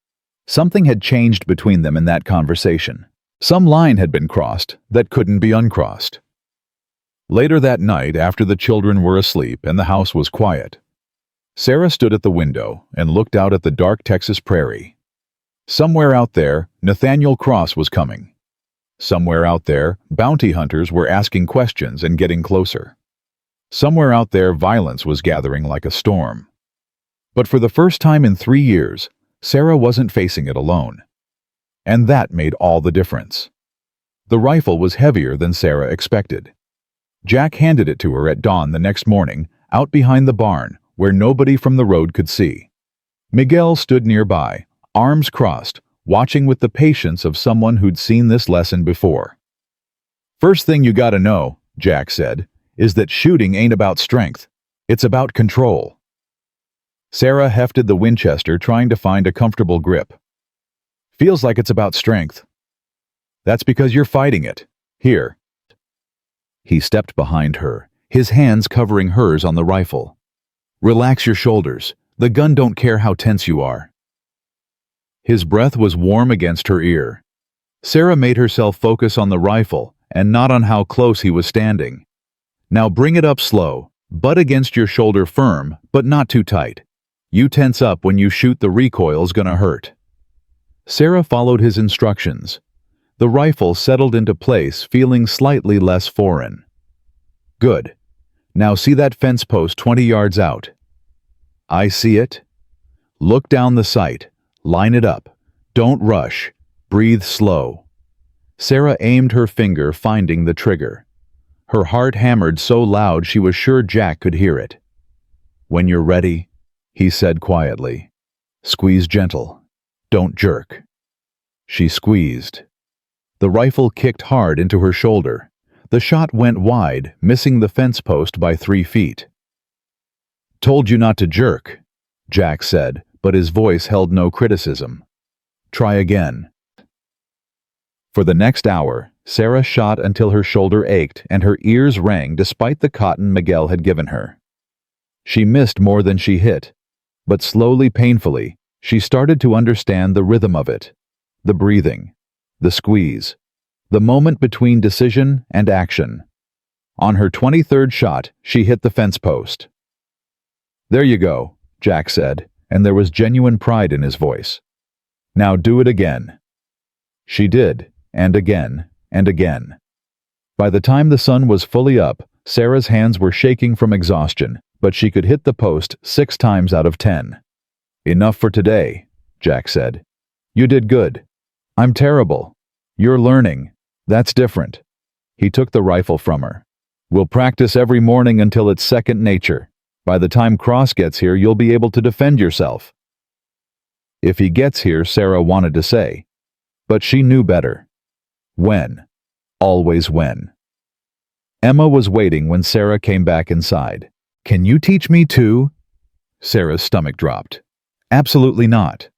Something had changed between them in that conversation. Some line had been crossed that couldn't be uncrossed. Later that night, after the children were asleep and the house was quiet, Sarah stood at the window and looked out at the dark Texas prairie. Somewhere out there, Nathaniel Cross was coming. Somewhere out there, bounty hunters were asking questions and getting closer. Somewhere out there, violence was gathering like a storm. But for the first time in 3 years, Sarah wasn't facing it alone. And that made all the difference. The rifle was heavier than Sarah expected. Jack handed it to her at dawn the next morning, out behind the barn, where nobody from the road could see. Miguel stood nearby, arms crossed, watching with the patience of someone who'd seen this lesson before. "First thing you gotta know," Jack said, "is that shooting ain't about strength. It's about control." Sarah hefted the Winchester, trying to find a comfortable grip. "Feels like it's about strength." "That's because you're fighting it. Here." He stepped behind her, his hands covering hers on the rifle. "Relax your shoulders. The gun don't care how tense you are." His breath was warm against her ear. Sarah made herself focus on the rifle and not on how close he was standing. "Now bring it up slow, butt against your shoulder, firm, but not too tight. You tense up when you shoot, the recoil's gonna hurt." Sarah followed his instructions. The rifle settled into place, feeling slightly less foreign. "Good. Now see that fence post 20 yards out?" "I see it." "Look down the sight. Line it up. Don't rush. Breathe slow." Sarah aimed her finger, finding the trigger. Her heart hammered so loud she was sure Jack could hear it. "When you're ready," he said quietly. "Squeeze gentle. Don't jerk." She squeezed. The rifle kicked hard into her shoulder. The shot went wide, missing the fence post by 3 feet. "Told you not to jerk," Jack said, but his voice held no criticism. "Try again." For the next hour, Sarah shot until her shoulder ached and her ears rang despite the cotton Miguel had given her. She missed more than she hit, but slowly, painfully, she started to understand the rhythm of it, the breathing, the squeeze, the moment between decision and action. On her 23rd shot, she hit the fence post. "There you go," Jack said, and there was genuine pride in his voice. "Now do it again." She did, and again, and again. By the time the sun was fully up, Sarah's hands were shaking from exhaustion, but she could hit the post 6 times out of 10. "Enough for today," Jack said. "You did good." "I'm terrible." "You're learning. That's different." He took the rifle from her. "We'll practice every morning until it's second nature. By the time Cross gets here, you'll be able to defend yourself." "If he gets here," Sarah wanted to say, but she knew better. When? Always when. Emma was waiting when Sarah came back inside. "Can you teach me too?" Sarah's stomach dropped. "Absolutely not."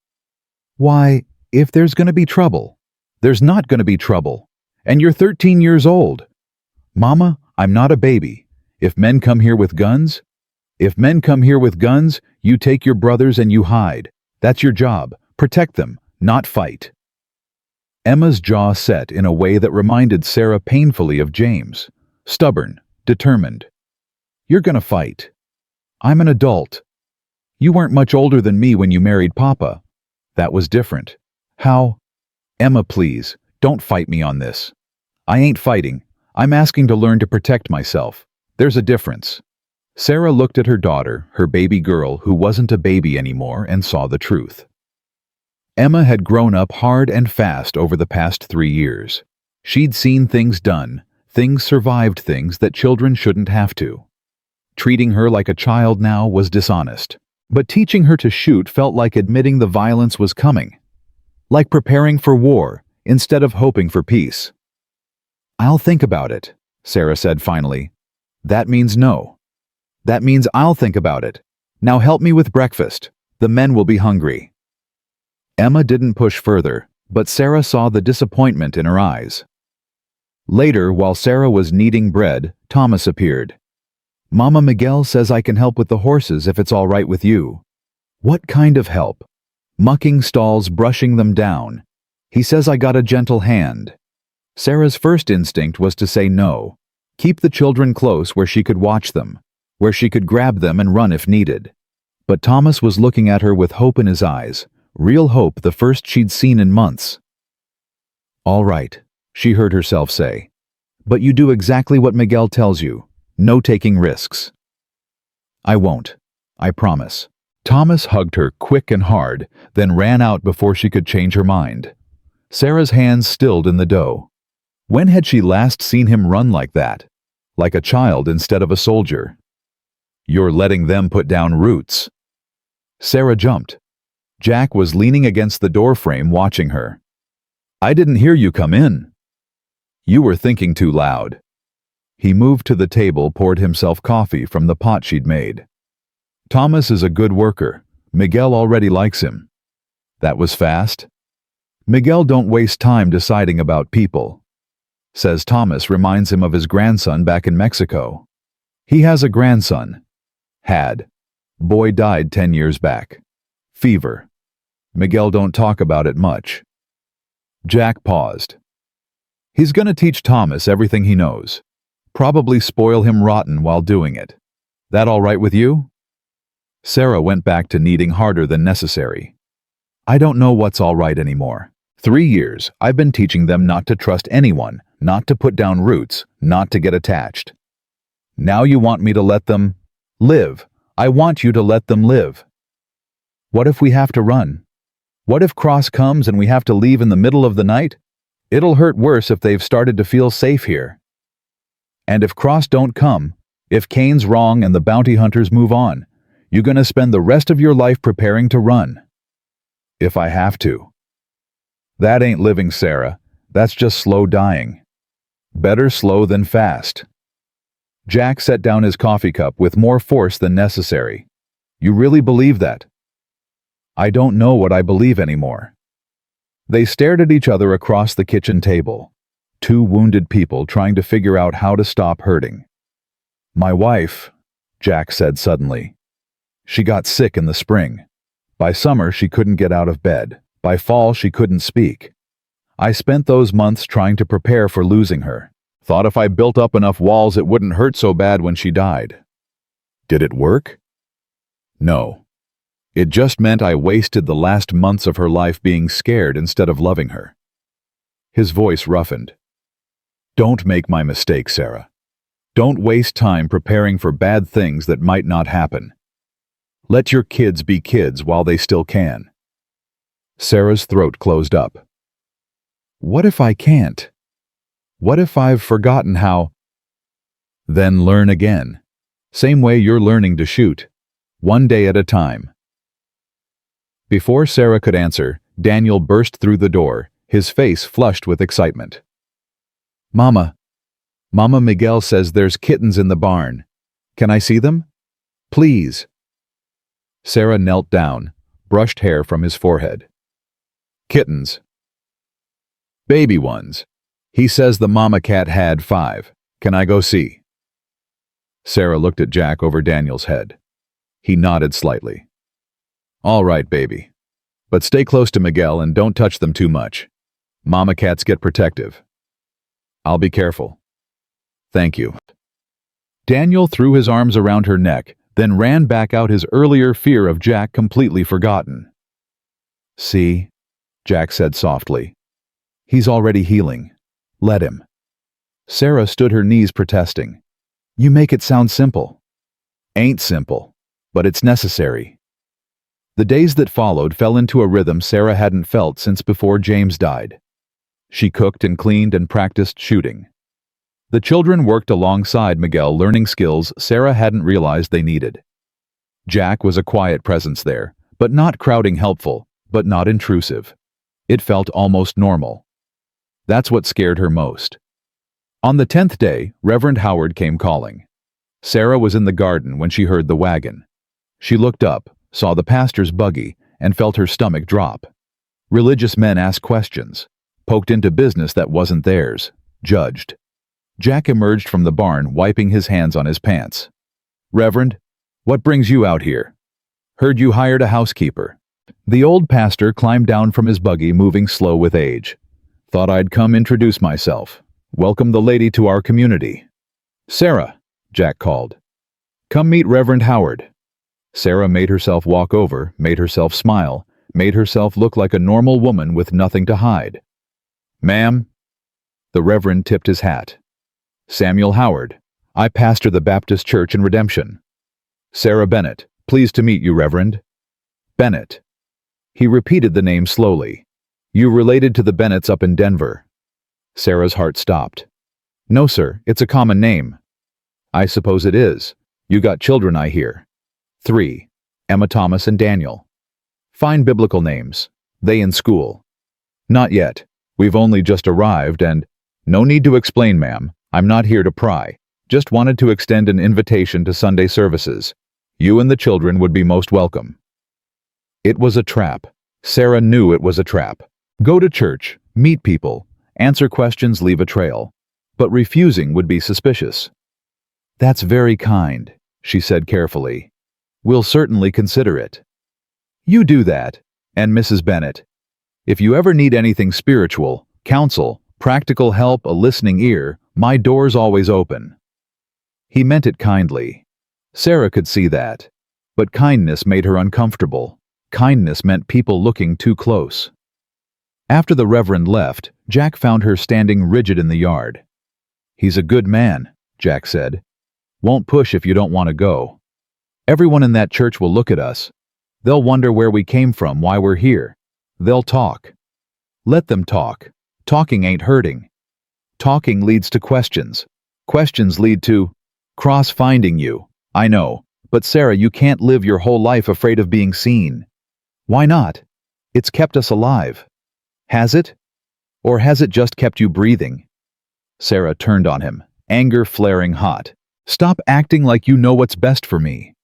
"Why, if there's going to be trouble." "There's not going to be trouble. And you're 13 years old." "Mama, I'm not a baby. If men come here with guns, you take your brothers and you hide. That's your job. Protect them, not fight." Emma's jaw set in a way that reminded Sarah painfully of James. Stubborn, determined. You're gonna fight. I'm an adult. You weren't much older than me when you married Papa. That was different. How? Emma, please, don't fight me on this. I ain't fighting. I'm asking to learn to protect myself. There's a difference. Sarah looked at her daughter, her baby girl who wasn't a baby anymore, and saw the truth. Emma had grown up hard and fast over the past 3 years. She'd seen things done, things survived, things that children shouldn't have to. Treating her like a child now was dishonest. But teaching her to shoot felt like admitting the violence was coming. Like preparing for war instead of hoping for peace. I'll think about it, Sarah said finally. That means no. That means I'll think about it. Now help me with breakfast. The men will be hungry. Emma didn't push further, but Sarah saw the disappointment in her eyes. Later, while Sarah was kneading bread, Thomas appeared. Mama Miguel says I can help with the horses if it's all right with you. What kind of help? Mucking stalls, brushing them down. He says I got a gentle hand. Sarah's first instinct was to say no. Keep the children close where she could watch them, where she could grab them and run if needed. But Thomas was looking at her with hope in his eyes, real hope, the first she'd seen in months. All right, she heard herself say. But you do exactly what Miguel tells you. No taking risks. I won't. I promise. Thomas hugged her quick and hard, then ran out before she could change her mind. Sarah's hands stilled in the dough. When had she last seen him run like that? Like a child instead of a soldier. You're letting them put down roots. Sarah jumped. Jack was leaning against the doorframe watching her. I didn't hear you come in. You were thinking too loud. He moved to the table, poured himself coffee from the pot she'd made. Thomas is a good worker. Miguel already likes him. That was fast. Miguel don't waste time deciding about people. Says Thomas reminds him of his grandson back in Mexico. He has a grandson. Had. Boy died 10 years back. Fever. Miguel don't talk about it much. Jack paused. He's gonna teach Thomas everything he knows. Probably spoil him rotten while doing it. That all right with you? Sarah went back to kneading harder than necessary. I don't know what's all right anymore. 3 years, I've been teaching them not to trust anyone, not to put down roots, not to get attached. Now you want me to let them live. I want you to let them live. What if we have to run? What if Cross comes and we have to leave in the middle of the night? It'll hurt worse if they've started to feel safe here. And if Cross don't come, if Kane's wrong and the bounty hunters move on, you're gonna spend the rest of your life preparing to run. If I have to. That ain't living, Sarah. That's just slow dying. Better slow than fast. Jack set down his coffee cup with more force than necessary. You really believe that? I don't know what I believe anymore. They stared at each other across the kitchen table. Two wounded people trying to figure out how to stop hurting. My wife, Jack said suddenly. She got sick in the spring. By summer, she couldn't get out of bed. By fall, she couldn't speak. I spent those months trying to prepare for losing her. Thought if I built up enough walls, it wouldn't hurt so bad when she died. Did it work? No. It just meant I wasted the last months of her life being scared instead of loving her. His voice roughened. Don't make my mistake, Sarah. Don't waste time preparing for bad things that might not happen. Let your kids be kids while they still can. Sarah's throat closed up. What if I can't? What if I've forgotten how? Then learn again. Same way you're learning to shoot. One day at a time. Before Sarah could answer, Daniel burst through the door, his face flushed with excitement. Mama Miguel says there's kittens in the barn. Can I see them? Please. Sarah knelt down, brushed hair from his forehead. Kittens. Baby ones. He says the mama cat had 5. Can I go see? Sarah looked at Jack over Daniel's head. He nodded slightly. All right, baby. But stay close to Miguel and don't touch them too much. Mama cats get protective. I'll be careful. Thank you. Daniel threw his arms around her neck, then ran back out, his earlier fear of Jack completely forgotten. "See," Jack said softly. "He's already healing. Let him." Sarah stood her knees protesting. "You make it sound simple." "Ain't simple, but it's necessary." The days that followed fell into a rhythm Sarah hadn't felt since before James died. She cooked and cleaned and practiced shooting. The children worked alongside Miguel, learning skills Sarah hadn't realized they needed. Jack was a quiet presence there, but not crowding, helpful, but not intrusive. It felt almost normal. That's what scared her most. On the 10th day, Reverend Howard came calling. Sarah was in the garden when she heard the wagon. She looked up, saw the pastor's buggy, and felt her stomach drop. Religious men asked questions, poked into business that wasn't theirs, judged. Jack emerged from the barn, wiping his hands on his pants. "Reverend, what brings you out here? Heard you hired a housekeeper." The old pastor climbed down from his buggy, moving slow with age. "Thought I'd come introduce myself. Welcome the lady to our community." "Sarah," Jack called. "Come meet Reverend Howard." Sarah made herself walk over, made herself smile, made herself look like a normal woman with nothing to hide. "Ma'am." The Reverend tipped his hat. "Samuel Howard. I pastor the Baptist Church in Redemption." "Sarah Bennett. Pleased to meet you, Reverend." "Bennett." He repeated the name slowly. "You related to the Bennetts up in Denver?" Sarah's heart stopped. "No, sir, it's a common name." "I suppose it is. You got children, I hear." "3. Emma, Thomas, and Daniel." "Fine biblical names. They in school?" "Not yet. We've only just arrived and—" "No need to explain, ma'am. I'm not here to pry. Just wanted to extend an invitation to Sunday services. You and the children would be most welcome." It was a trap. Sarah knew it was a trap. Go to church, meet people, answer questions, leave a trail. But refusing would be suspicious. "That's very kind," she said carefully. "We'll certainly consider it." "You do that, and Mrs. Bennett. If you ever need anything spiritual, counsel, practical help, a listening ear, my door's always open." He meant it kindly. Sarah could see that. But kindness made her uncomfortable. Kindness meant people looking too close. After the Reverend left, Jack found her standing rigid in the yard. "He's a good man," Jack said. "Won't push if you don't want to go. Everyone in that church will look at us. They'll wonder where we came from, why we're here. They'll talk. Let them talk. Talking ain't hurting. Talking leads to questions. Questions lead to Cross finding you. I know, but Sarah, you can't live your whole life afraid of being seen." "Why not? It's kept us alive." "Has it? Or has it just kept you breathing?" Sarah turned on him, anger flaring hot. "Stop acting like you know what's best for me.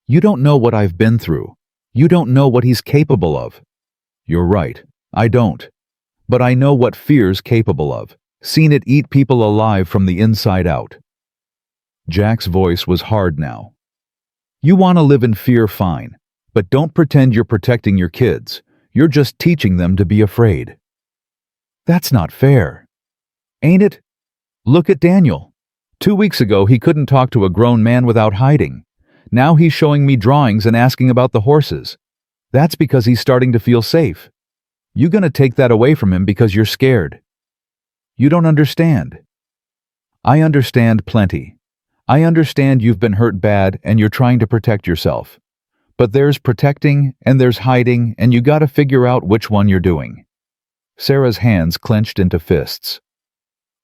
You don't know what I've been through. You don't know what he's capable of." "You're right, I don't. But I know what fear's capable of. Seen it eat people alive from the inside out." Jack's voice was hard now. "You want to live in fear, fine. But don't pretend you're protecting your kids. You're just teaching them to be afraid." "That's not fair." "Ain't it? Look at Daniel. 2 weeks ago he couldn't talk to a grown man without hiding. Now he's showing me drawings and asking about the horses. That's because he's starting to feel safe. You gonna take that away from him because you're scared? You don't understand." "I understand plenty. I understand you've been hurt bad and you're trying to protect yourself. But there's protecting and there's hiding, and you gotta figure out which one you're doing." Sarah's hands clenched into fists.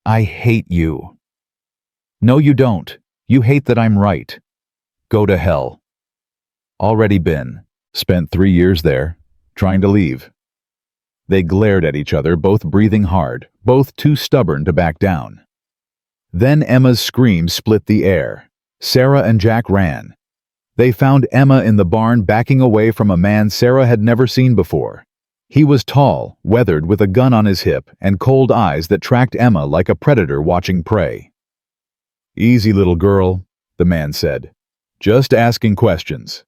"I hate you." "No, you don't. You hate that I'm right. Go to hell." "Already been. Spent 3 years there. Trying to leave." They glared at each other, both breathing hard, both too stubborn to back down. Then Emma's scream split the air. Sarah and Jack ran. They found Emma in the barn, backing away from a man Sarah had never seen before. He was tall, weathered, with a gun on his hip and cold eyes that tracked Emma like a predator watching prey. "Easy, little girl," the man said. "Just asking questions."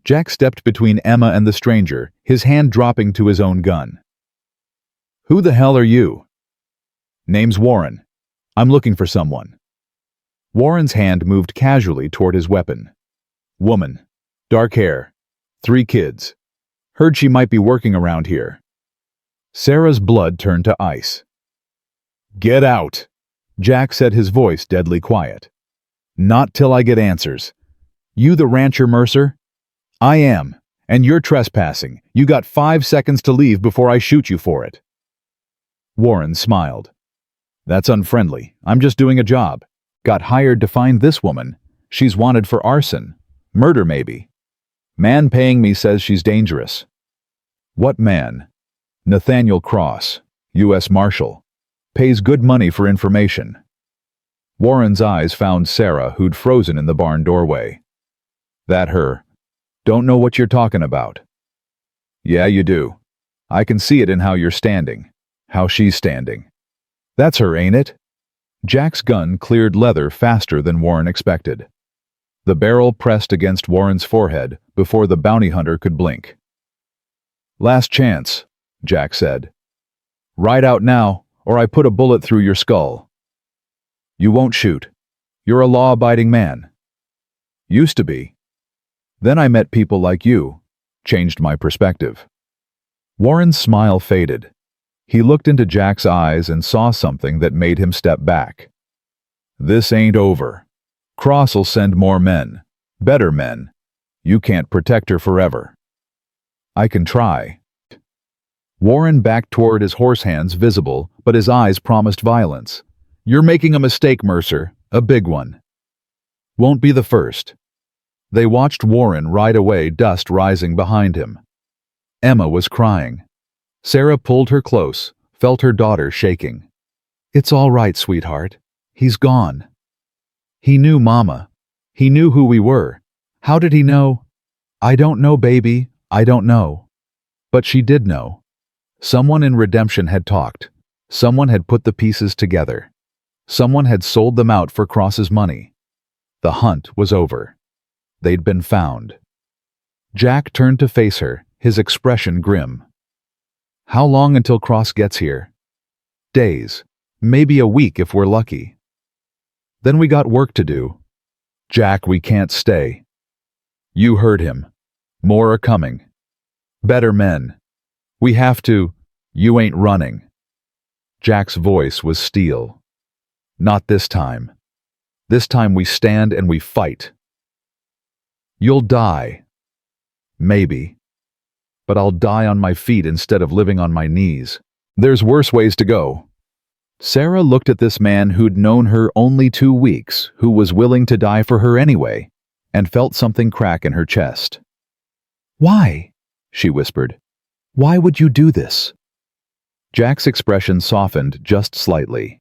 Jack stepped between Emma and the stranger, his hand dropping to his own gun. "Who the hell are you?" "Name's Warren. I'm looking for someone." Warren's hand moved casually toward his weapon. Woman. Dark hair. 3 kids. Heard she might be working around here. Sarah's blood turned to ice. Get out, Jack said, his voice deadly quiet. Not till I get answers. You the rancher, Mercer? I am, and you're trespassing. You got 5 seconds to leave before I shoot you for it. Warren smiled. That's unfriendly. I'm just doing a job. Got hired to find this woman. She's wanted for arson. Murder, maybe. Man paying me says she's dangerous. What man? Nathaniel Cross, U.S. Marshal. Pays good money for information. Warren's eyes found Sarah, who'd frozen in the barn doorway. That her. Don't know what you're talking about. Yeah, you do. I can see it in how you're standing. How she's standing. That's her, ain't it? Jack's gun cleared leather faster than Warren expected. The barrel pressed against Warren's forehead before the bounty hunter could blink. Last chance, Jack said. Ride out now, or I put a bullet through your skull. You won't shoot. You're a law-abiding man. Used to be. Then I met people like you. Changed my perspective. Warren's smile faded. He looked into Jack's eyes and saw something that made him step back. This ain't over. Cross'll send more men. Better men. You can't protect her forever. I can try. Warren backed toward his horse hands visible, but his eyes promised violence. You're making a mistake, Mercer. A big one. Won't be the first. They watched Warren ride away, dust rising behind him. Emma was crying. Sarah pulled her close, felt her daughter shaking. It's all right, sweetheart. He's gone. He knew Mama. He knew who we were. How did he know? I don't know, baby. I don't know. But she did know. Someone in Redemption had talked. Someone had put the pieces together. Someone had sold them out for Cross's money. The hunt was over. They'd been found. Jack turned to face her, his expression grim. How long until Cross gets here? Days. Maybe a week if we're lucky. Then we got work to do. Jack, we can't stay. You heard him. More are coming. Better men. We have to. You ain't running. Jack's voice was steel. Not this time. This time we stand and we fight. You'll die. Maybe. But I'll die on my feet instead of living on my knees. There's worse ways to go. Sarah looked at this man who'd known her only 2 weeks, who was willing to die for her anyway, and felt something crack in her chest. Why? She whispered. Why would you do this? Jack's expression softened just slightly.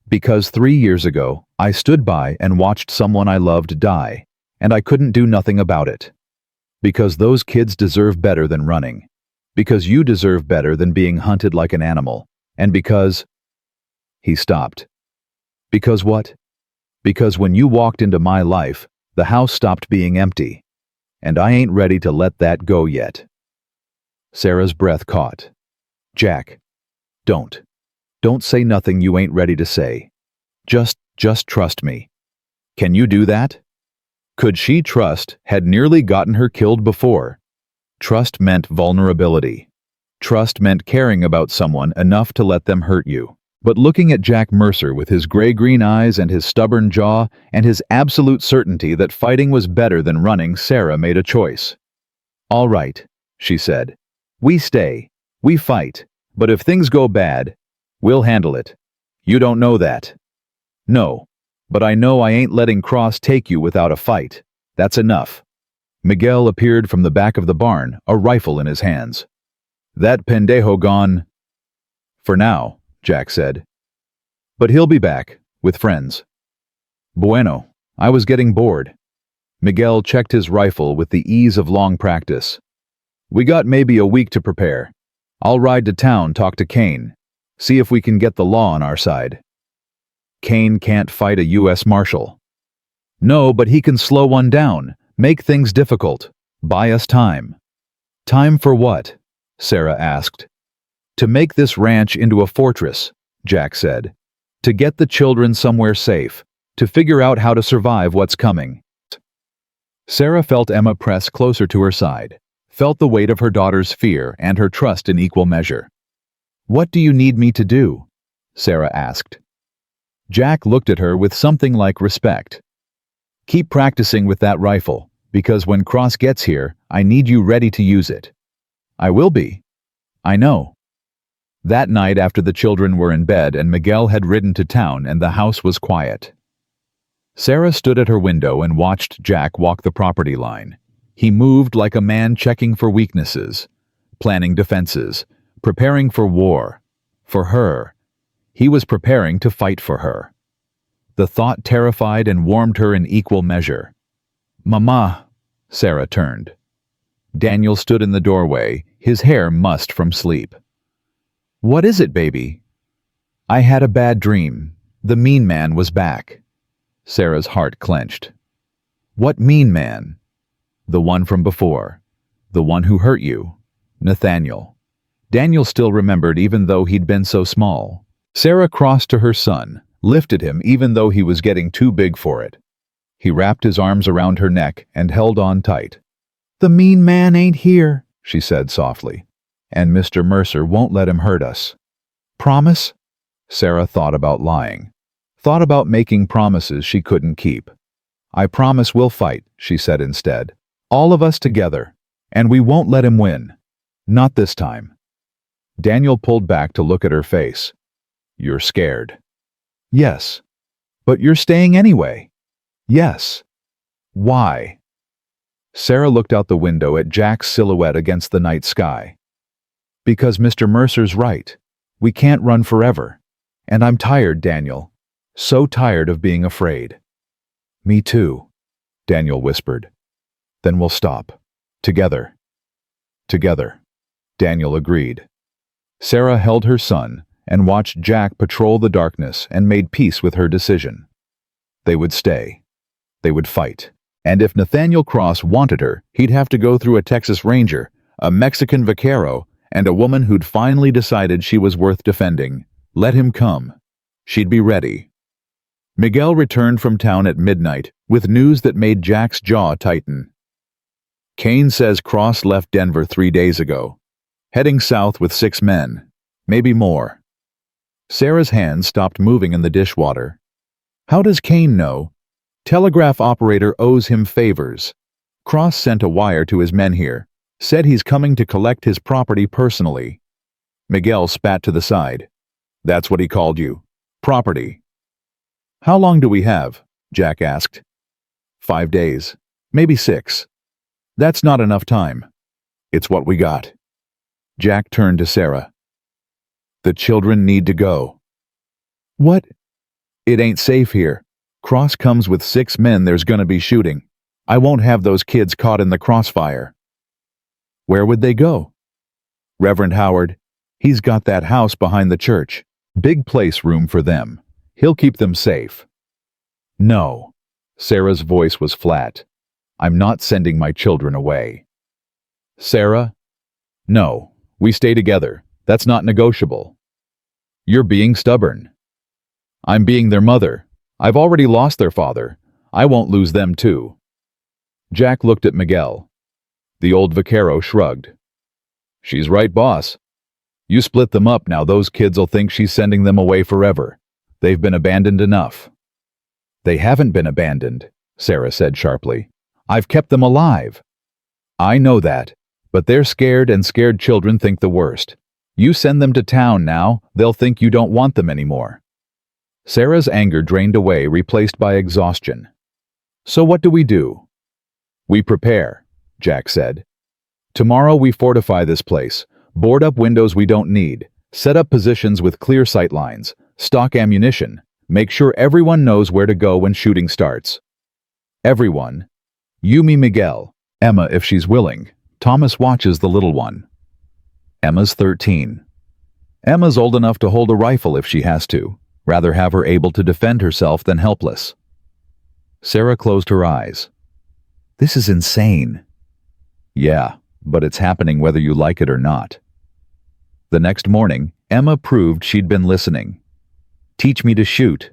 Because 3 years ago, I stood by and watched someone I loved die, and I couldn't do nothing about it. Because those kids deserve better than running. Because you deserve better than being hunted like an animal. And because... He stopped. Because what? Because when you walked into my life, the house stopped being empty. And I ain't ready to let that go yet. Sarah's breath caught. Jack, don't. Don't say nothing you ain't ready to say. Just trust me. Can you do that? Could she trust had nearly gotten her killed before? Trust meant vulnerability. Trust meant caring about someone enough to let them hurt you. But looking at Jack Mercer with his gray-green eyes and his stubborn jaw and his absolute certainty that fighting was better than running, Sarah made a choice. All right, she said. We stay. We fight. But if things go bad, we'll handle it. You don't know that. No. But I know I ain't letting Cross take you without a fight. That's enough. Miguel appeared from the back of the barn, a rifle in his hands. That pendejo gone. For now, Jack said. But he'll be back, with friends. Bueno, I was getting bored. Miguel checked his rifle with the ease of long practice. We got maybe a week to prepare. I'll ride to town, talk to Kane. See if we can get the law on our side. Kane can't fight a U.S. Marshal. No, but he can slow one down, make things difficult, buy us time. Time for what? Sarah asked. To make this ranch into a fortress, Jack said. To get the children somewhere safe, to figure out how to survive what's coming. Sarah felt Emma press closer to her side, felt the weight of her daughter's fear and her trust in equal measure. "What do you need me to do?" Sarah asked. Jack looked at her with something like respect. "Keep practicing with that rifle, because when Cross gets here, I need you ready to use it." "I will be. I know." That night after the children were in bed and Miguel had ridden to town and the house was quiet, Sarah stood at her window and watched Jack walk the property line. He moved like a man checking for weaknesses, planning defenses, preparing for war. For her. He was preparing to fight for her. The thought terrified and warmed her in equal measure. "Mama," Sarah turned. Daniel stood in the doorway, his hair mussed from sleep. "What is it, baby?" "I had a bad dream. The mean man was back." Sarah's heart clenched. "What mean man?" "The one from before. The one who hurt you. Nathaniel." Daniel still remembered even though he'd been so small. Sarah crossed to her son, lifted him even though he was getting too big for it. He wrapped his arms around her neck and held on tight. "The mean man ain't here," she said softly, "and Mr. Mercer won't let him hurt us." "Promise?" Sarah thought about lying. Thought about making promises she couldn't keep. "I promise we'll fight," she said instead. "All of us together. And we won't let him win. Not this time." Daniel pulled back to look at her face. "You're scared." "Yes." "But you're staying anyway." "Yes." "Why?" Sarah looked out the window at Jack's silhouette against the night sky. "Because Mr. Mercer's right. We can't run forever. And I'm tired, Daniel. So tired of being afraid." "Me too," Daniel whispered. "Then we'll stop. Together." "Together," Daniel agreed. Sarah held her son and watched Jack patrol the darkness and made peace with her decision. They would stay. They would fight. And if Nathaniel Cross wanted her, he'd have to go through a Texas Ranger, a Mexican vaquero, and a woman who'd finally decided she was worth defending. Let him come. She'd be ready. Miguel returned from town at midnight with news that made Jack's jaw tighten. "Kane says Cross left Denver 3 days ago. Heading south with 6 men. Maybe more." Sarah's hand stopped moving in the dishwater. "How does Kane know? Telegraph operator owes him favors. Cross sent a wire to his men here. Said he's coming to collect his property personally." Miguel spat to the side. "That's what he called you. Property." "How long do we have?" Jack asked. 5 days. Maybe 6. "That's not enough time." "It's what we got." Jack turned to Sarah. "The children need to go." "What?" "It ain't safe here. Cross comes with 6 men, there's gonna be shooting. I won't have those kids caught in the crossfire." "Where would they go?" "Reverend Howard. He's got that house behind the church. Big place room for them. He'll keep them safe." "No." Sarah's voice was flat. "I'm not sending my children away." "Sarah?" "No. We stay together. That's not negotiable." "You're being stubborn." "I'm being their mother. I've already lost their father. I won't lose them too." Jack looked at Miguel. The old vaquero shrugged. "She's right, boss. You split them up, now those kids'll think she's sending them away forever. They've been abandoned enough." "They haven't been abandoned," Sarah said sharply. "I've kept them alive." "I know that. But they're scared, and scared children think the worst. You send them to town now, they'll think you don't want them anymore." Sarah's anger drained away, replaced by exhaustion. "So what do we do?" "We prepare," Jack said. "Tomorrow we fortify this place, board up windows we don't need, set up positions with clear sight lines, stock ammunition, make sure everyone knows where to go when shooting starts." "Everyone?" "You, me, Miguel, Emma if she's willing. Thomas watches the little one." "Emma's 13. Emma's old enough to hold a rifle if she has to. Rather have her able to defend herself than helpless." Sarah closed her eyes. "This is insane." "Yeah, but it's happening whether you like it or not." The next morning, Emma proved she'd been listening. "Teach me to shoot."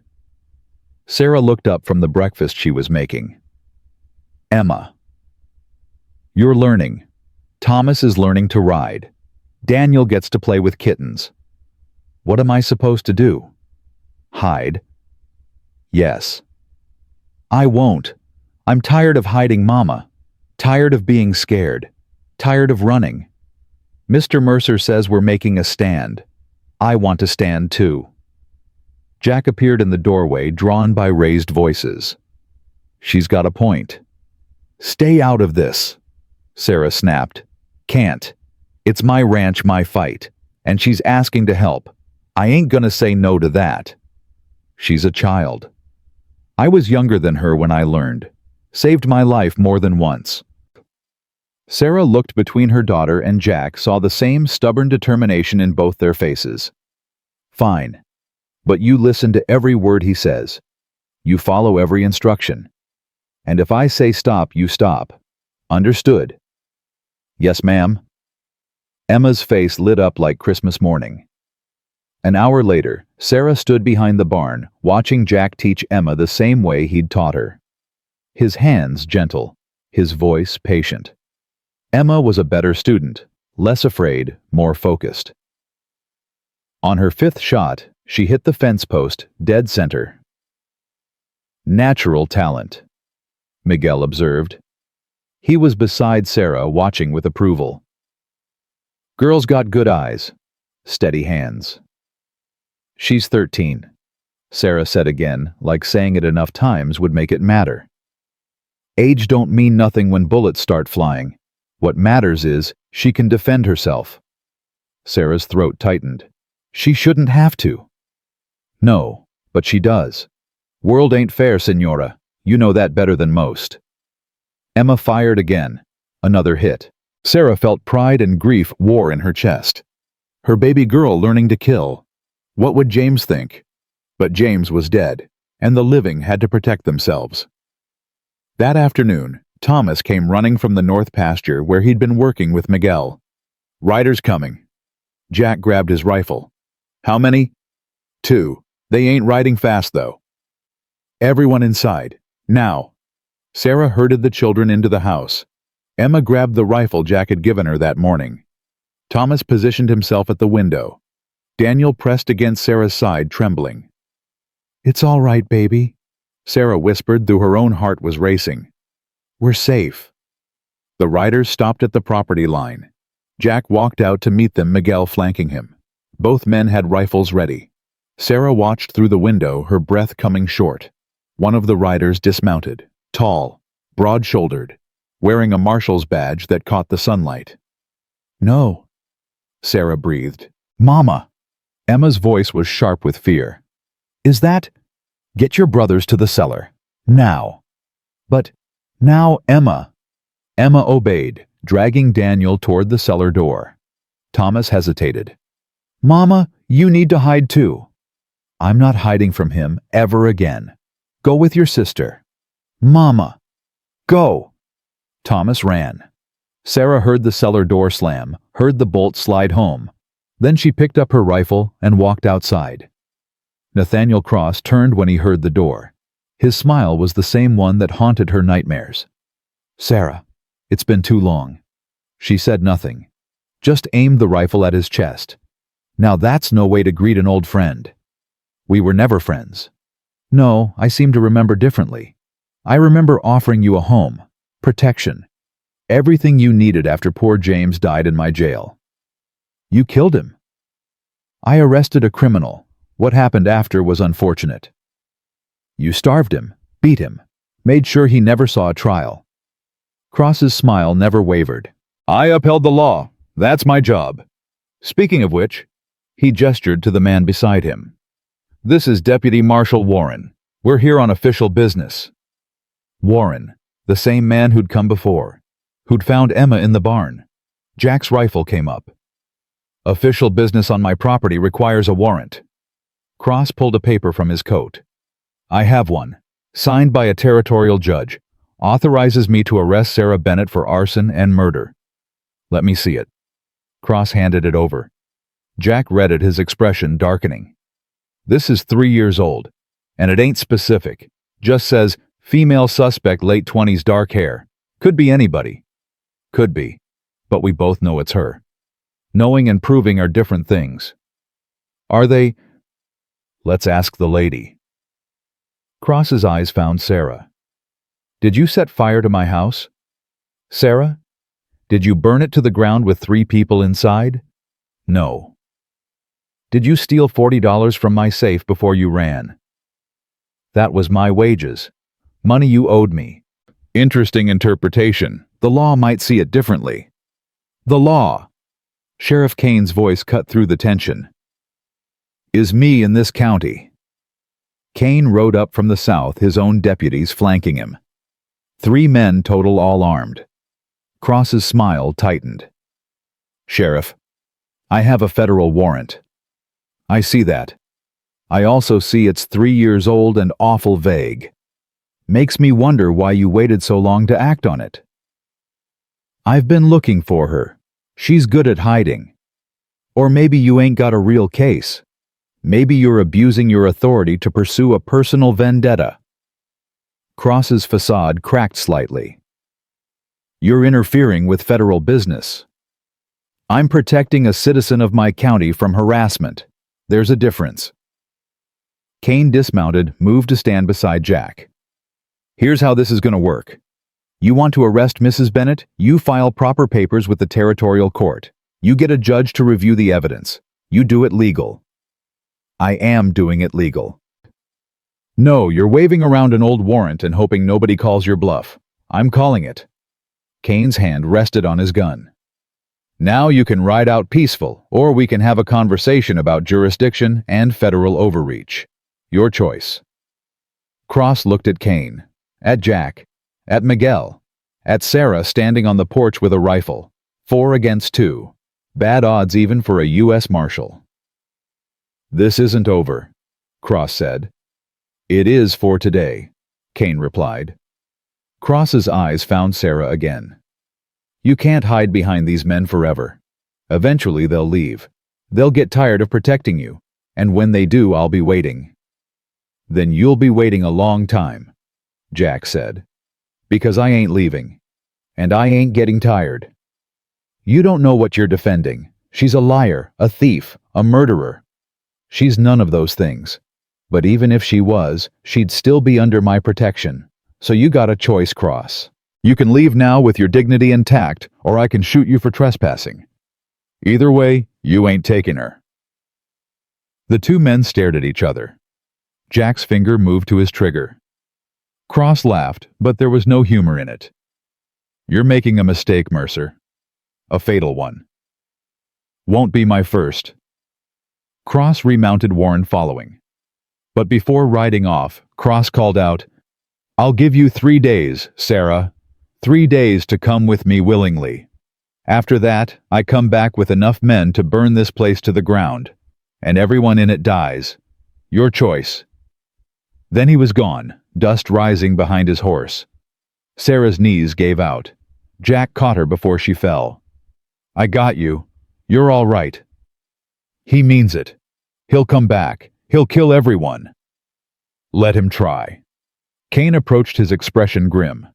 Sarah looked up from the breakfast she was making. Emma. You're learning. Thomas is learning to ride. Daniel gets to play with kittens. What am I supposed to do? Hide? Yes. I won't. I'm tired of hiding, Mama. Tired of being scared. Tired of running. Mr. Mercer says we're making a stand. I want to stand too. Jack appeared in the doorway, drawn by raised voices. She's got a point. Stay out of this, Sarah snapped. Can't. It's my ranch, my fight. And she's asking to help. I ain't gonna say no to that. She's a child. I was younger than her when I learned. Saved my life more than once. Sarah looked between her daughter and Jack, saw the same stubborn determination in both their faces. Fine. But you listen to every word he says. You follow every instruction. And if I say stop, you stop. Understood? Yes, ma'am. Emma's face lit up like Christmas morning. An hour later, Sarah stood behind the barn, watching Jack teach Emma the same way he'd taught her. His hands gentle, his voice patient. Emma was a better student, less afraid, more focused. On her fifth shot, she hit the fence post, dead center. Natural talent, Miguel observed. He was beside Sarah, watching with approval. Girl's got good eyes, steady hands. She's 13, Sarah said again, like saying it enough times would make it matter. Age don't mean nothing when bullets start flying. What matters is she can defend herself. Sarah's throat tightened. She shouldn't have to. No, but she does. World ain't fair, Senora. You know that better than most. Emma fired again. Another hit. Sarah felt pride and grief war in her chest. Her baby girl learning to kill. What would James think? But James was dead, and the living had to protect themselves. That afternoon, Thomas came running from the north pasture where he'd been working with Miguel. Riders coming. Jack grabbed his rifle. How many? 2. They ain't riding fast, though. Everyone inside. Now. Sarah herded the children into the house. Emma grabbed the rifle Jack had given her that morning. Thomas positioned himself at the window. Daniel pressed against Sarah's side, trembling. It's all right, baby, Sarah whispered, though her own heart was racing. We're safe. The riders stopped at the property line. Jack walked out to meet them, Miguel flanking him. Both men had rifles ready. Sarah watched through the window, her breath coming short. One of the riders dismounted, tall, broad-shouldered, wearing a marshal's badge that caught the sunlight. No, Sarah breathed. Mama! Emma's voice was sharp with fear. Is that? Get your brothers to the cellar. Now. But, now, Emma. Emma obeyed, dragging Daniel toward the cellar door. Thomas hesitated. Mama, you need to hide too. I'm not hiding from him ever again. Go with your sister. Mama. Go. Thomas ran. Sarah heard the cellar door slam, heard the bolt slide home. Then she picked up her rifle and walked outside. Nathaniel Cross turned when he heard the door. His smile was the same one that haunted her nightmares. Sarah, it's been too long. She said nothing, just aimed the rifle at his chest. Now that's no way to greet an old friend. We were never friends. No, I seem to remember differently. I remember offering you a home, protection, everything you needed after poor James died in my jail. You killed him. I arrested a criminal. What happened after was unfortunate. You starved him, beat him, made sure he never saw a trial. Cross's smile never wavered. I upheld the law. That's my job. Speaking of which, he gestured to the man beside him. This is Deputy Marshal Warren. We're here on official business. Warren, the same man who'd come before, who'd found Emma in the barn. Jack's rifle came up. Official business on my property requires a warrant. Cross pulled a paper from his coat. I have one, signed by a territorial judge, authorizes me to arrest Sarah Bennett for arson and murder. Let me see it. Cross handed it over. Jack read it, his expression darkening. This is 3 years old, And it ain't specific. Just says, female suspect, late 20s, dark hair. Could be anybody. Could be. But we both know it's her. Knowing and proving are different things. Are they? Let's ask the lady. Cross's eyes found Sarah. Did you set fire to my house? Sarah? Did you burn it to the ground with 3 people inside? No. Did you steal $40 from my safe before you ran? That was my wages. Money you owed me. Interesting interpretation. The law might see it differently. The law. Sheriff Kane's voice cut through the tension. Is me in this county. Kane rode up from the south, his own deputies flanking him. 3 men total, all armed. Cross's smile tightened. Sheriff, I have a federal warrant. I see that. I also see it's 3 years old and awful vague. Makes me wonder why you waited so long to act on it. I've been looking for her. She's good at hiding. Or maybe you ain't got a real case. Maybe you're abusing your authority to pursue a personal vendetta. Cross's facade cracked slightly. You're interfering with federal business. I'm protecting a citizen of my county from harassment. There's a difference. Kane dismounted, moved to stand beside Jack. Here's how this is going to work. You want to arrest Mrs. Bennett? You file proper papers with the territorial court. You get a judge to review the evidence. You do it legal. I am doing it legal. No, you're waving around an old warrant and hoping nobody calls your bluff. I'm calling it. Kane's hand rested on his gun. Now you can ride out peaceful, or we can have a conversation about jurisdiction and federal overreach. Your choice. Cross looked at Kane, at Jack, at Miguel, at Sarah standing on the porch with a rifle. 4 against 2. Bad odds even for a U.S. Marshal. This isn't over, Cross said. It is for today, Kane replied. Cross's eyes found Sarah again. You can't hide behind these men forever. Eventually they'll leave. They'll get tired of protecting you, and when they do, I'll be waiting. Then you'll be waiting a long time, Jack said. Because I ain't leaving. And I ain't getting tired. You don't know what you're defending. She's a liar, a thief, a murderer. She's none of those things. But even if she was, she'd still be under my protection. So you got a choice, Cross. You can leave now with your dignity intact, or I can shoot you for trespassing. Either way, you ain't taking her. The 2 men stared at each other. Jack's finger moved to his trigger. Cross laughed, but there was no humor in it. You're making a mistake, Mercer. A fatal one. Won't be my first. Cross remounted Warren following. But before riding off, Cross called out, I'll give you 3 days, Sarah. 3 days to come with me willingly. After that, I come back with enough men to burn this place to the ground, and everyone in it dies. Your choice. Then he was gone, dust rising behind his horse. Sarah's knees gave out. Jack caught her before she fell. I got you. You're all right. He means it. He'll come back. He'll kill everyone. Let him try. Kane approached, his expression grim.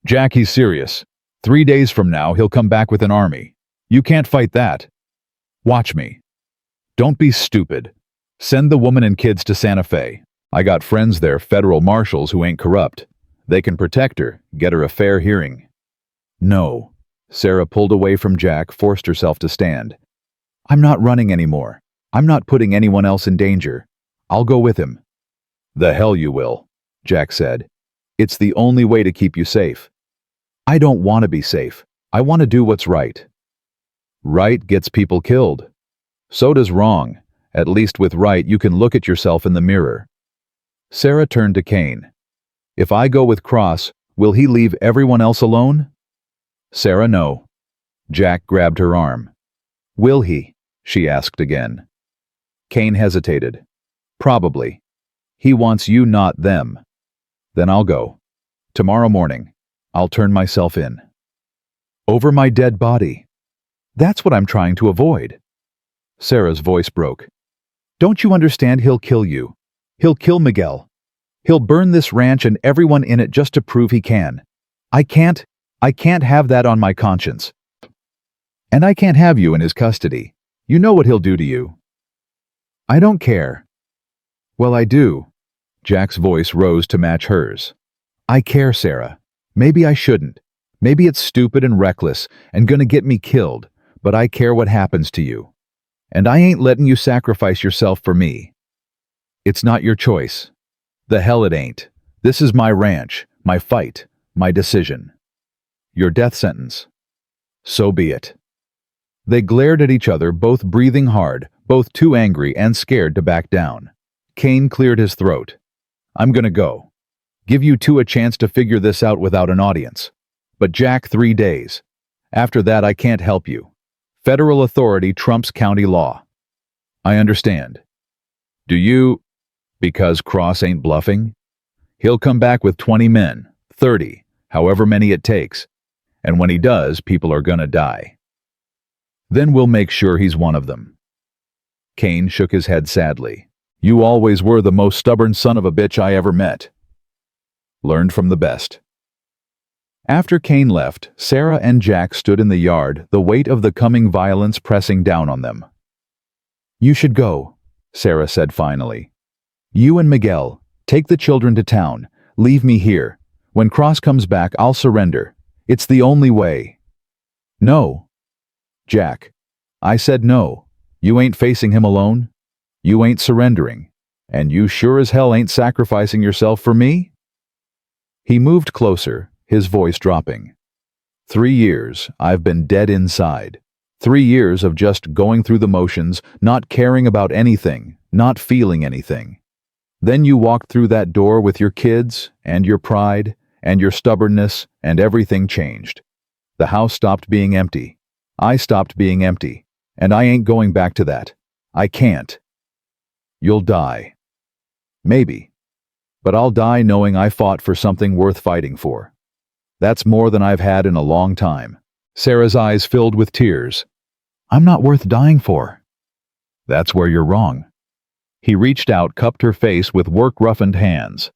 Jack, he's serious. 3 days from now, he'll come back with an army. You can't fight that. Watch me. Don't be stupid. Send the woman and kids to Santa Fe. I got friends there, federal marshals who ain't corrupt. They can protect her, get her a fair hearing. No. Sarah pulled away from Jack, forced herself to stand. I'm not running anymore. I'm not putting anyone else in danger. I'll go with him. The hell you will, Jack said. It's the only way to keep you safe. I don't want to be safe. I want to do what's right. Right gets people killed. So does wrong. At least with right, you can look at yourself in the mirror. Sarah turned to Kane. If I go with Cross, will he leave everyone else alone? Sarah, no. Jack grabbed her arm. Will he? She asked again. Kane hesitated. Probably. He wants you, not them. Then I'll go. Tomorrow morning. I'll turn myself in. Over my dead body. That's what I'm trying to avoid. Sarah's voice broke. Don't you understand he'll kill you? He'll kill Miguel. He'll burn this ranch and everyone in it just to prove he can. I can't have that on my conscience. And I can't have you in his custody. You know what he'll do to you. I don't care. Well, I do. Jack's voice rose to match hers. I care, Sarah. Maybe I shouldn't. Maybe it's stupid and reckless and gonna get me killed, but I care what happens to you. And I ain't letting you sacrifice yourself for me. It's not your choice. The hell it ain't. This is my ranch, my fight, my decision. Your death sentence. So be it. They glared at each other, both breathing hard, both too angry and scared to back down. Kane cleared his throat. I'm gonna go. Give you two a chance to figure this out without an audience. But Jack, 3 days. After that, I can't help you. Federal authority trumps county law. I understand. Do you? Because Cross ain't bluffing? He'll come back with 20 men, 30, however many it takes. And when he does, people are gonna die. Then we'll make sure he's one of them. Kane shook his head sadly. You always were the most stubborn son of a bitch I ever met. Learned from the best. After Kane left, Sarah and Jack stood in the yard, the weight of the coming violence pressing down on them. You should go, Sarah said finally. You and Miguel, take the children to town. Leave me here. When Cross comes back, I'll surrender. It's the only way. No. Jack. I said no. You ain't facing him alone. You ain't surrendering. And you sure as hell ain't sacrificing yourself for me? He moved closer, his voice dropping. 3 years, I've been dead inside. 3 years of just going through the motions, not caring about anything, not feeling anything. Then you walked through that door with your kids, and your pride, and your stubbornness, and everything changed. The house stopped being empty. I stopped being empty, and I ain't going back to that. I can't. You'll die. Maybe. But I'll die knowing I fought for something worth fighting for. That's more than I've had in a long time. Sarah's eyes filled with tears. I'm not worth dying for. That's where you're wrong. He reached out, cupped her face with work-roughened hands.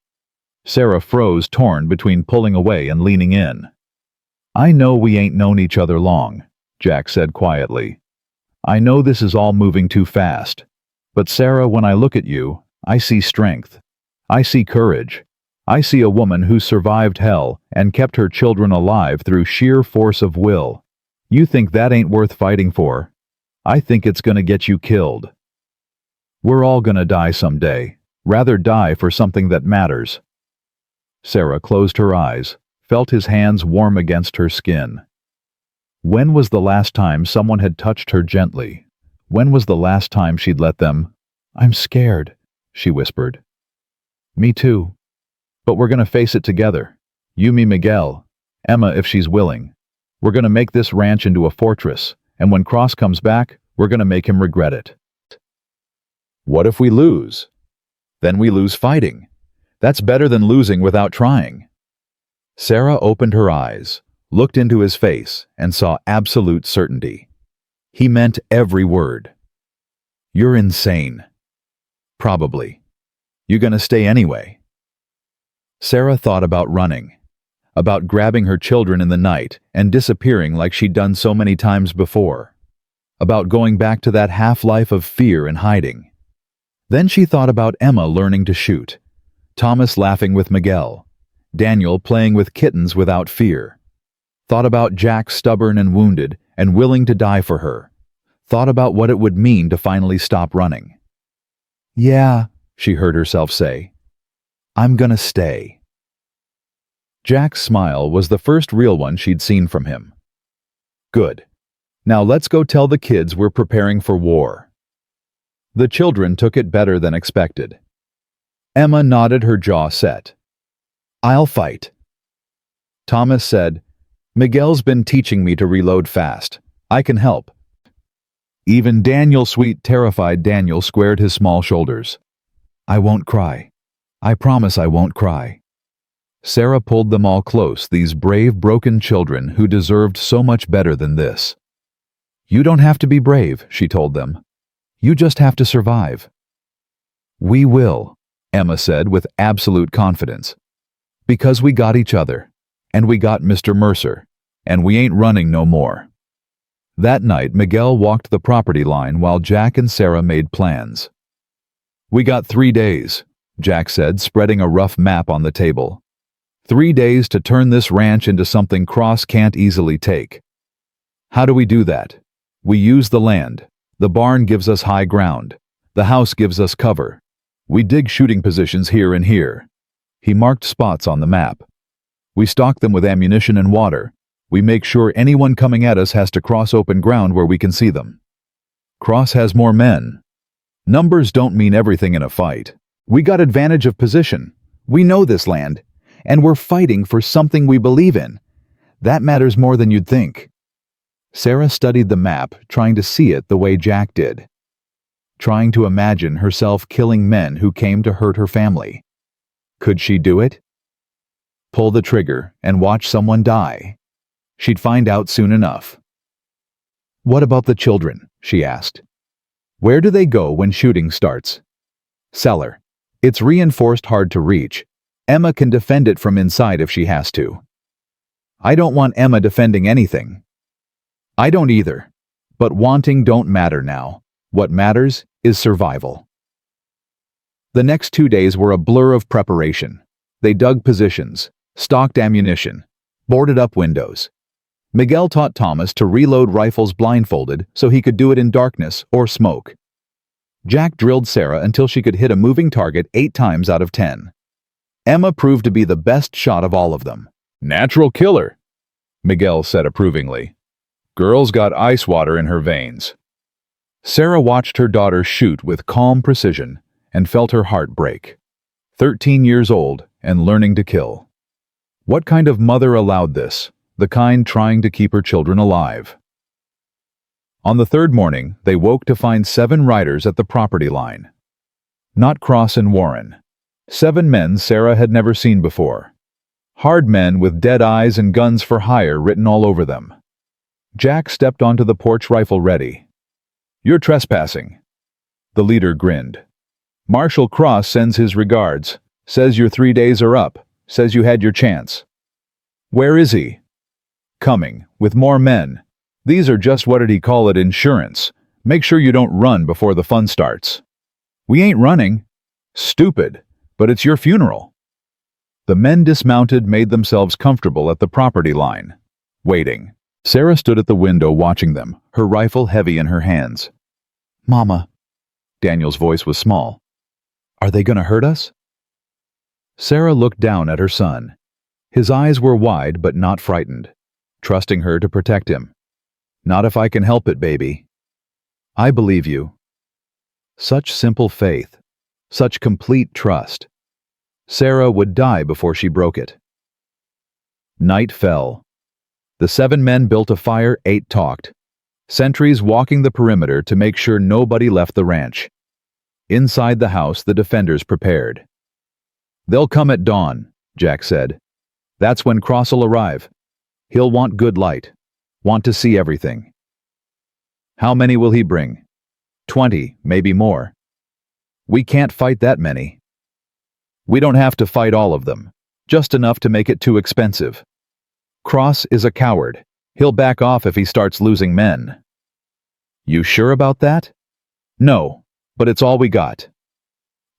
Sarah froze, torn between pulling away and leaning in. I know we ain't known each other long, Jack said quietly. I know this is all moving too fast. But Sarah, when I look at you, I see strength. I see courage. I see a woman who survived hell and kept her children alive through sheer force of will. You think that ain't worth fighting for? I think it's gonna get you killed. We're all gonna die someday. Rather die for something that matters. Sarah closed her eyes, felt his hands warm against her skin. When was the last time someone had touched her gently? When was the last time she'd let them? I'm scared, she whispered. Me too. But we're gonna face it together. You, me, Miguel. Emma, if she's willing. We're gonna make this ranch into a fortress, and when Cross comes back, we're gonna make him regret it. What if we lose? Then we lose fighting. That's better than losing without trying. Sarah opened her eyes, looked into his face, and saw absolute certainty. He meant every word. You're insane. Probably. You gonna stay anyway? Sarah thought about running, about grabbing her children in the night and disappearing like she'd done so many times before, about going back to that half-life of fear and hiding. Then she thought about Emma learning to shoot, Thomas laughing with Miguel, Daniel playing with kittens without fear. Thought about Jack stubborn and wounded and willing to die for her. Thought about what it would mean to finally stop running. Yeah, she heard herself say. I'm gonna stay. Jack's smile was the first real one she'd seen from him. Good. Now let's go tell the kids we're preparing for war. The children took it better than expected. Emma nodded, her jaw set. I'll fight. Thomas said, Miguel's been teaching me to reload fast. I can help. Even Daniel, sweet, terrified Daniel, squared his small shoulders. I won't cry. I promise I won't cry. Sarah pulled them all close, these brave, broken children who deserved so much better than this. You don't have to be brave, she told them. You just have to survive. We will, Emma said with absolute confidence. Because we got each other, and we got Mr. Mercer, and we ain't running no more. That night, Miguel walked the property line while Jack and Sarah made plans. We got 3 days, Jack said, spreading a rough map on the table. 3 days to turn this ranch into something Cross can't easily take. How do we do that? We use the land. The barn gives us high ground. The house gives us cover. We dig shooting positions here and here. He marked spots on the map. We stock them with ammunition and water. We make sure anyone coming at us has to cross open ground where we can see them. Cross has more men. Numbers don't mean everything in a fight. We got advantage of position. We know this land, and we're fighting for something we believe in. That matters more than you'd think. Sarah studied the map, trying to see it the way Jack did. Trying to imagine herself killing men who came to hurt her family. Could she do it? Pull the trigger and watch someone die. She'd find out soon enough. What about the children? She asked. Where do they go when shooting starts? Cellar. It's reinforced, hard to reach. Emma can defend it from inside if she has to. I don't want Emma defending anything. I don't either. But wanting don't matter now. What matters is survival. The next 2 days were a blur of preparation. They dug positions, stocked ammunition, boarded up windows. Miguel taught Thomas to reload rifles blindfolded so he could do it in darkness or smoke. Jack drilled Sarah until she could hit a moving target 8 times out of 10. Emma proved to be the best shot of all of them. Natural killer, Miguel said approvingly. Girl's got ice water in her veins. Sarah watched her daughter shoot with calm precision and felt her heart break. 13 years old and learning to kill. What kind of mother allowed this? The kind trying to keep her children alive. On the 3rd morning, they woke to find 7 riders at the property line. Not Cross and Warren. 7 men Sarah had never seen before. Hard men with dead eyes and guns for hire written all over them. Jack stepped onto the porch, rifle ready. You're trespassing. The leader grinned. Marshal Cross sends his regards. Says your 3 days are up. Says you had your chance. Where is he? Coming, with more men. These are just, what did he call it, insurance. Make sure you don't run before the fun starts. We ain't running. Stupid, but it's your funeral. The men dismounted, made themselves comfortable at the property line. Waiting. Sarah stood at the window watching them, her rifle heavy in her hands. Mama. Daniel's voice was small. Are they gonna hurt us? Sarah looked down at her son. His eyes were wide but not frightened, trusting her to protect him. Not if I can help it, baby. I believe you. Such simple faith, such complete trust. Sarah would die before she broke it. Night fell. The 7 men built a fire, 8 talked. Sentries walking the perimeter to make sure nobody left the ranch. Inside the house, the defenders prepared. They'll come at dawn, Jack said. That's when Cross will arrive. He'll want good light. Want to see everything. How many will he bring? 20, maybe more. We can't fight that many. We don't have to fight all of them. Just enough to make it too expensive. Cross is a coward. He'll back off if he starts losing men. You sure about that? No, but it's all we got.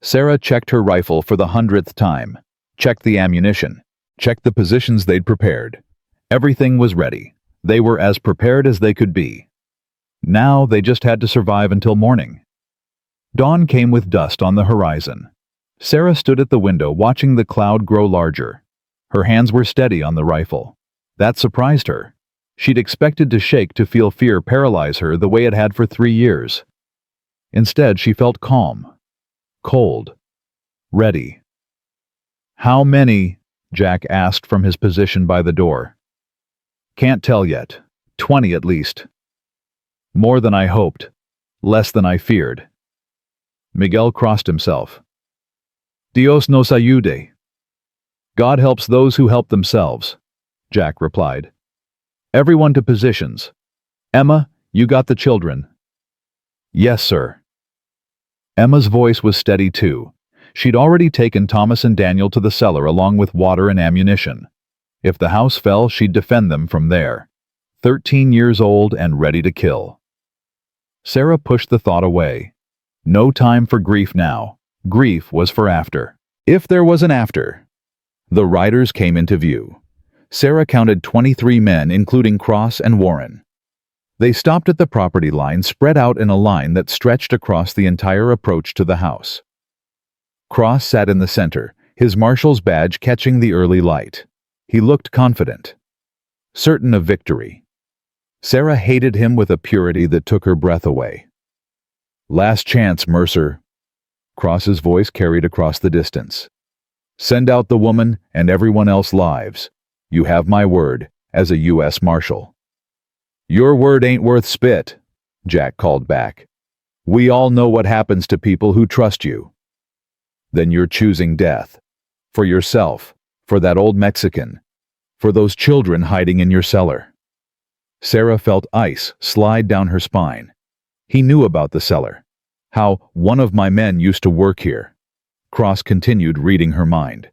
Sarah checked her rifle for the 100th time. Checked the ammunition. Checked the positions they'd prepared. Everything was ready. They were as prepared as they could be. Now they just had to survive until morning. Dawn came with dust on the horizon. Sarah stood at the window watching the cloud grow larger. Her hands were steady on the rifle. That surprised her. She'd expected to shake to feel fear paralyze her the way it had for 3 years. Instead, she felt calm, cold, ready. How many? Jack asked from his position by the door. Can't tell yet. 20 at least. More than I hoped. Less than I feared. Miguel crossed himself. Dios nos ayude. God helps those who help themselves, Jack replied. Everyone to positions. Emma, you got the children. Yes, sir. Emma's voice was steady too. She'd already taken Thomas and Daniel to the cellar along with water and ammunition. If the house fell, she'd defend them from there. 13 years old and ready to kill. Sarah pushed the thought away. No time for grief now. Grief was for after. If there was an after. The riders came into view. Sarah counted 23 men, including Cross and Warren. They stopped at the property line, spread out in a line that stretched across the entire approach to the house. Cross sat in the center, his marshal's badge catching the early light. He looked confident, certain of victory. Sarah hated him with a purity that took her breath away. "Last chance, Mercer." Cross's voice carried across the distance. "Send out the woman and everyone else lives. You have my word, as a U.S. Marshal." "Your word ain't worth spit," Jack called back. "We all know what happens to people who trust you." "Then you're choosing death. For yourself, for that old Mexican, for those children hiding in your cellar." Sarah felt ice slide down her spine. He knew about the cellar. How "one of my men used to work here." Cross continued reading her mind.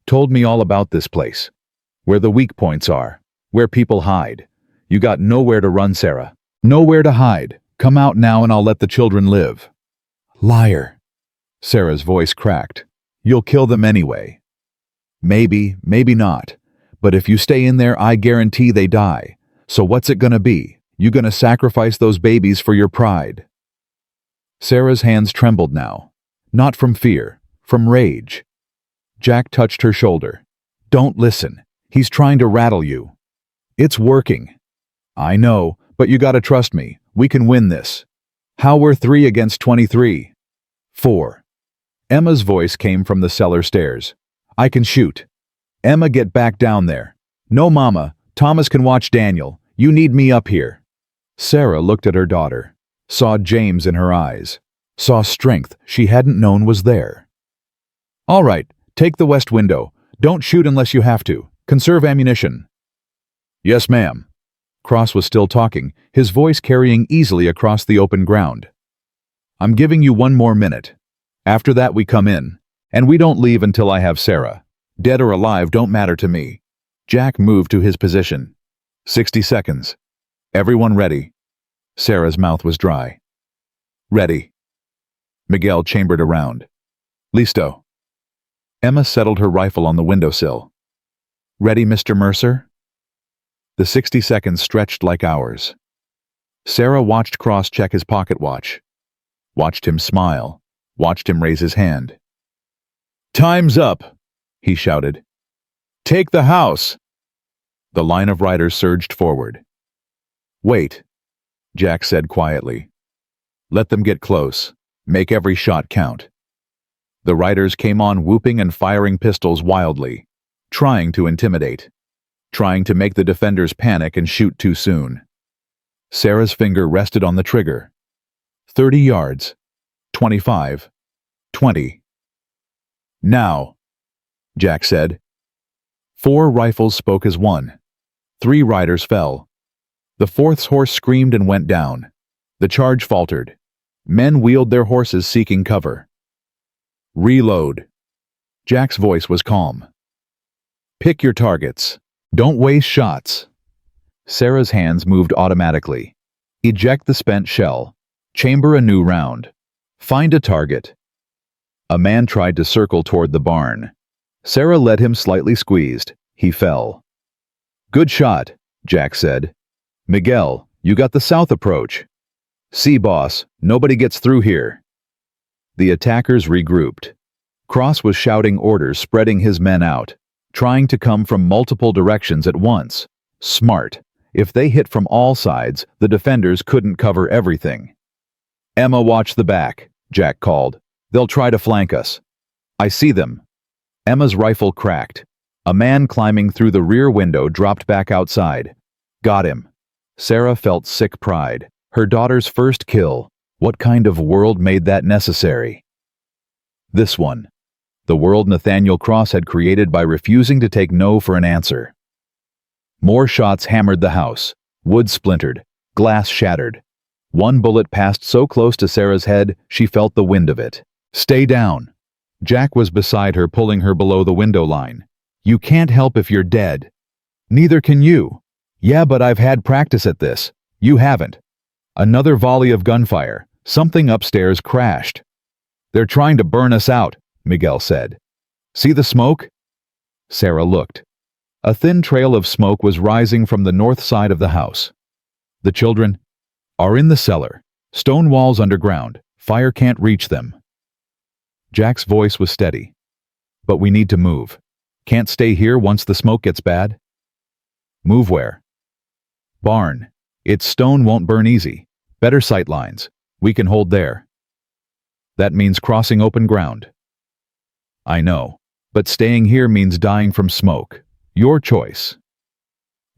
"Told me all about this place. Where the weak points are. Where people hide. You got nowhere to run, Sarah. Nowhere to hide. Come out now and I'll let the children live." "Liar." Sarah's voice cracked. "You'll kill them anyway." "Maybe, maybe not. But if you stay in there, I guarantee they die. So what's it gonna be? You gonna sacrifice those babies for your pride?" Sarah's hands trembled now. Not from fear, from rage. Jack touched her shoulder. "Don't listen. He's trying to rattle you." "It's working." "I know, but you gotta trust me. We can win this." "How we're 3 against 23? 4. Emma's voice came from the cellar stairs. "I can shoot." "Emma, get back down there." "No, Mama. Thomas can watch Daniel. You need me up here." Sarah looked at her daughter, saw James in her eyes, saw strength she hadn't known was there. "All right, take the west window. Don't shoot unless you have to. Conserve ammunition." "Yes, ma'am." Cross was still talking, his voice carrying easily across the open ground. "I'm giving you 1 more minute. After that we come in, and we don't leave until I have Sarah. Dead or alive don't matter to me." Jack moved to his position. 60 seconds. "Everyone ready?" Sarah's mouth was dry. "Ready." Miguel chambered around. "Listo." Emma settled her rifle on the windowsill. "Ready, Mr. Mercer?" The 60 seconds stretched like hours. Sarah watched Cross check his pocket watch. Watched him smile. Watched him raise his hand. "Time's up," he shouted. "Take the house." The line of riders surged forward. "Wait," Jack said quietly. "Let them get close. Make every shot count." The riders came on whooping and firing pistols wildly, trying to intimidate, trying to make the defenders panic and shoot too soon. Sarah's finger rested on the trigger. 30 yards. 25. 20. "Now," Jack said. 4 rifles spoke as one. 3 riders fell. The 4th's horse screamed and went down. The charge faltered. Men wheeled their horses seeking cover. "Reload." Jack's voice was calm. "Pick your targets. Don't waste shots." Sarah's hands moved automatically. Eject the spent shell. Chamber a new round. Find a target. A man tried to circle toward the barn. Sarah led him slightly squeezed. He fell. "Good shot," Jack said. "Miguel, you got the south approach." "See, boss, nobody gets through here." The attackers regrouped. Cross was shouting orders, spreading his men out, trying to come from multiple directions at once. Smart. If they hit from all sides, the defenders couldn't cover everything. "Emma, watch the back," Jack called. "They'll try to flank us." "I see them." Emma's rifle cracked. A man climbing through the rear window dropped back outside. "Got him." Sarah felt sick pride. Her daughter's first kill. What kind of world made that necessary? This one. The world Nathaniel Cross had created by refusing to take no for an answer. More shots hammered the house. Wood splintered. Glass shattered. One bullet passed so close to Sarah's head, she felt the wind of it. "Stay down." Jack was beside her, pulling her below the window line. You can't help if you're dead. Neither can you. Yeah, but I've had practice at this. You haven't. Another volley of gunfire. Something upstairs crashed. They're trying to burn us out, Miguel said. See the smoke? Sarah looked. A thin trail of smoke was rising from the north side of the house. The children are in the cellar. Stone walls underground. Fire can't reach them. Jack's voice was steady. But we need to move. Can't stay here once the smoke gets bad. Move where? Barn. Its stone won't burn easy. Better sight lines. We can hold there. That means crossing open ground. I know, but staying here means dying from smoke. Your choice.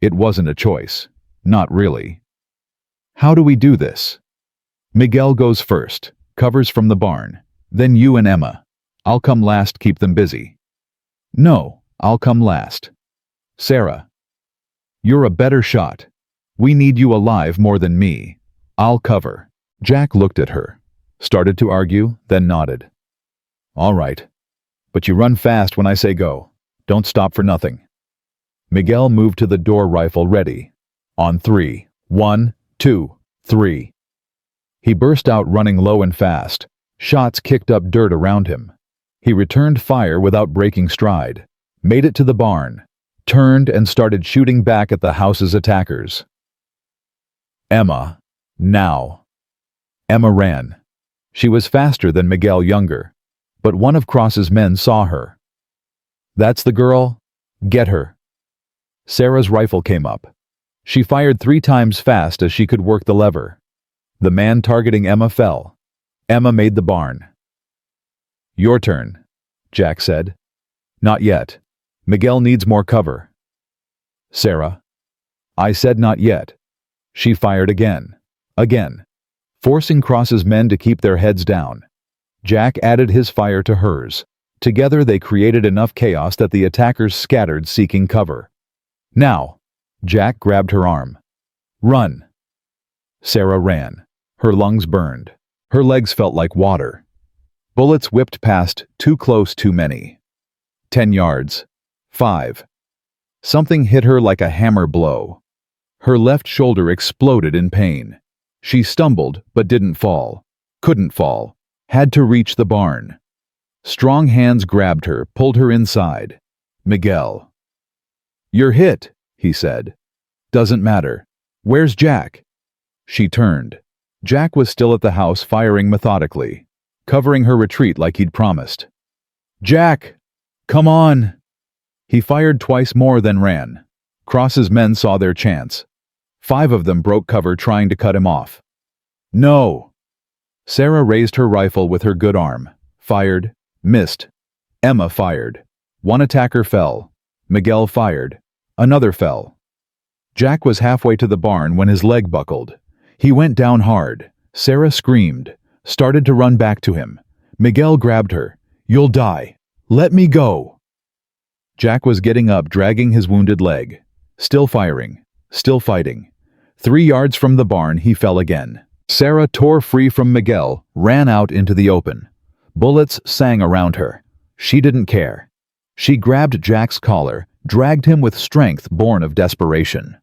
It wasn't a choice. Not really. How do we do this? Miguel goes first, covers from the barn. Then you and Emma. I'll come last, keep them busy. No, I'll come last. Sarah. You're a better shot. We need you alive more than me. I'll cover. Jack looked at her, started to argue, then nodded. All right. But you run fast when I say go. Don't stop for nothing. Miguel moved to the door, rifle ready. On 3. 1, 2, 3. He burst out, running low and fast. Shots kicked up dirt around him. He returned fire without breaking stride, made it to the barn, turned and started shooting back at the house's attackers. Emma. Now. Emma ran. She was faster than Miguel, younger, but one of Cross's men saw her. That's the girl? Get her. Sarah's rifle came up. She fired 3 times fast as she could work the lever. The man targeting Emma fell. Emma made the barn. Your turn, Jack said. Not yet. Miguel needs more cover. Sarah. I said not yet. She fired again. Again. Forcing Cross's men to keep their heads down. Jack added his fire to hers. Together they created enough chaos that the attackers scattered, seeking cover. Now. Jack grabbed her arm. Run. Sarah ran. Her lungs burned. Her legs felt like water. Bullets whipped past, too close, too many. 10 yards. 5. Something hit her like a hammer blow. Her left shoulder exploded in pain. She stumbled, but didn't fall. Couldn't fall. Had to reach the barn. Strong hands grabbed her, pulled her inside. Miguel. You're hit, he said. Doesn't matter. Where's Jack? She turned. Jack was still at the house, firing methodically, covering her retreat like he'd promised. Jack! Come on! He fired twice more, then ran. Cross's men saw their chance. 5 of them broke cover, trying to cut him off. No! Sarah raised her rifle with her good arm. Fired. Missed. Emma fired. 1 attacker fell. Miguel fired. Another fell. Jack was halfway to the barn when his leg buckled. He went down hard. Sarah screamed, started to run back to him. Miguel grabbed her. You'll die. Let me go. Jack was getting up, dragging his wounded leg. Still firing. Still fighting. 3 yards from the barn, he fell again. Sarah tore free from Miguel, ran out into the open. Bullets sang around her. She didn't care. She grabbed Jack's collar, dragged him with strength born of desperation.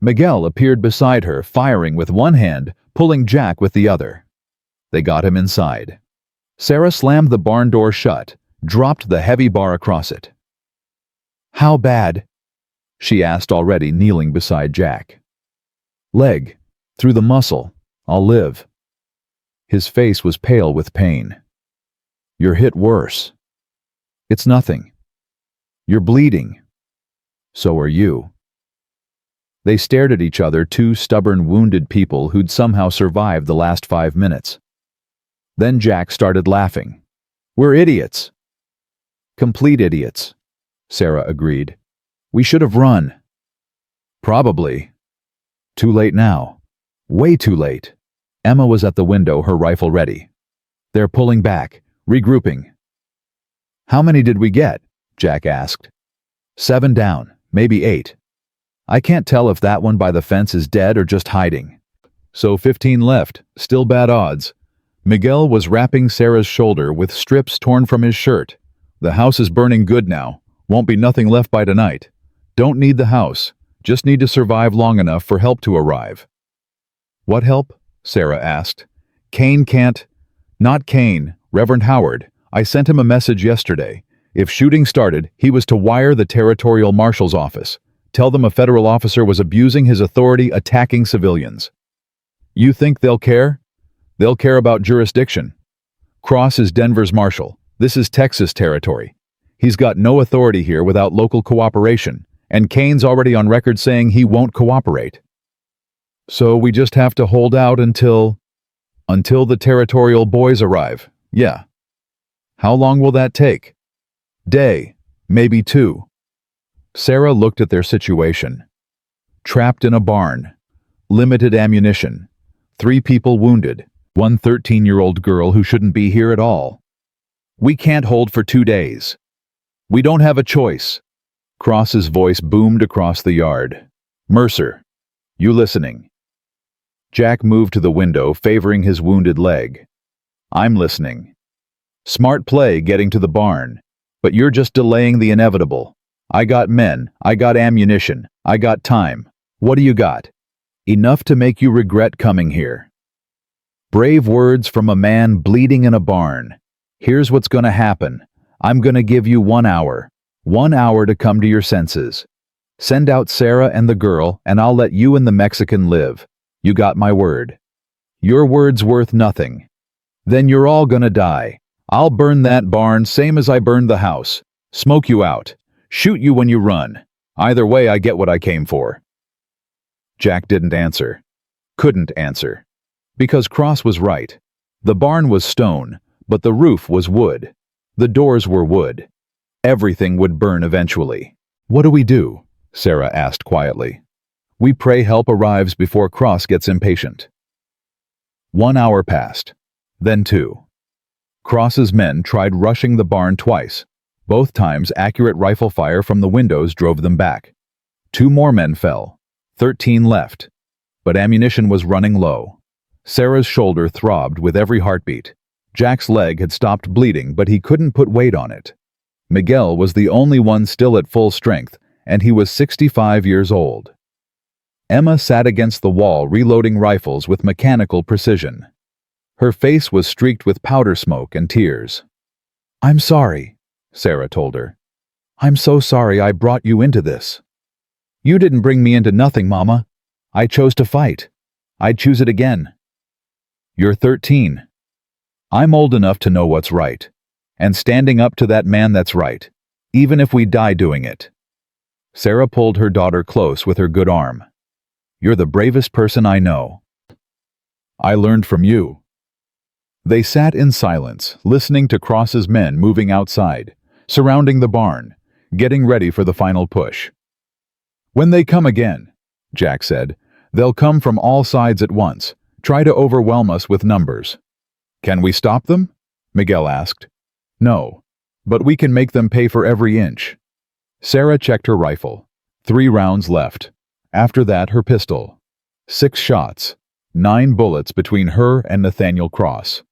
Miguel appeared beside her, firing with one hand, pulling Jack with the other. They got him inside. Sarah slammed the barn door shut, dropped the heavy bar across it. How bad? She asked, already kneeling beside Jack. Leg. Through the muscle. I'll live. His face was pale with pain. You're hit worse. It's nothing. You're bleeding. So are you. They stared at each other, 2 stubborn, wounded people who'd somehow survived the last 5 minutes. Then Jack started laughing. We're idiots. Complete idiots, Sarah agreed. We should have run. Probably. Too late now. Way too late. Emma was at the window, her rifle ready. They're pulling back, regrouping. How many did we get? Jack asked. 7 down, maybe 8. I can't tell if that one by the fence is dead or just hiding. So 15 left, still bad odds. Miguel was wrapping Sarah's shoulder with strips torn from his shirt. The house is burning good now. Won't be nothing left by tonight. Don't need the house. Just need to survive long enough for help to arrive. What help? Sarah asked. Kane can't. Not Kane, Reverend Howard. I sent him a message yesterday. If shooting started, he was to wire the territorial marshal's office. Tell them a federal officer was abusing his authority, attacking civilians. You think they'll care? They'll care about jurisdiction. Cross is Denver's marshal. This is Texas territory. He's got no authority here without local cooperation, and Kane's already on record saying he won't cooperate. So we just have to hold out until the territorial boys arrive. Yeah. How long will that take? Day, maybe 2. Sarah looked at their situation. Trapped in a barn. Limited ammunition. 3 people wounded. 1 13-year-old girl who shouldn't be here at all. We can't hold for 2 days. We don't have a choice. Cross's voice boomed across the yard. Mercer, you listening? Jack moved to the window, favoring his wounded leg. I'm listening. Smart play getting to the barn, but you're just delaying the inevitable. I got men, I got ammunition, I got time. What do you got? Enough to make you regret coming here. Brave words from a man bleeding in a barn. Here's what's gonna happen. I'm gonna give you 1 hour. 1 hour to come to your senses. Send out Sarah and the girl, and I'll let you and the Mexican live. You got my word. Your word's worth nothing. Then you're all gonna die. I'll burn that barn same as I burned the house. Smoke you out. Shoot you when you run. Either way, I get what I came for. Jack didn't answer. Couldn't answer. Because Cross was right. The barn was stone, but the roof was wood. The doors were wood. Everything would burn eventually. What do we do? Sarah asked quietly. We pray help arrives before Cross gets impatient. 1 hour passed. Then 2. Cross's men tried rushing the barn twice. Both times accurate rifle fire from the windows drove them back. 2 more men fell. 13 left. But ammunition was running low. Sarah's shoulder throbbed with every heartbeat. Jack's leg had stopped bleeding, but he couldn't put weight on it. Miguel was the only one still at full strength, and he was 65 years old. Emma sat against the wall reloading rifles with mechanical precision. Her face was streaked with powder smoke and tears. I'm sorry, Sarah told her. I'm so sorry I brought you into this. You didn't bring me into nothing, Mama. I chose to fight. I'd choose it again. You're 13. I'm old enough to know what's right, and standing up to that man that's right, even if we die doing it. Sarah pulled her daughter close with her good arm. You're the bravest person I know. I learned from you. They sat in silence, listening to Cross's men moving outside, surrounding the barn, getting ready for the final push. When they come again, Jack said, they'll come from all sides at once, try to overwhelm us with numbers. Can we stop them? Miguel asked. No, but we can make them pay for every inch. Sarah checked her rifle. 3 rounds left. After that, her pistol. 6 shots. 9 bullets between her and Nathaniel Cross.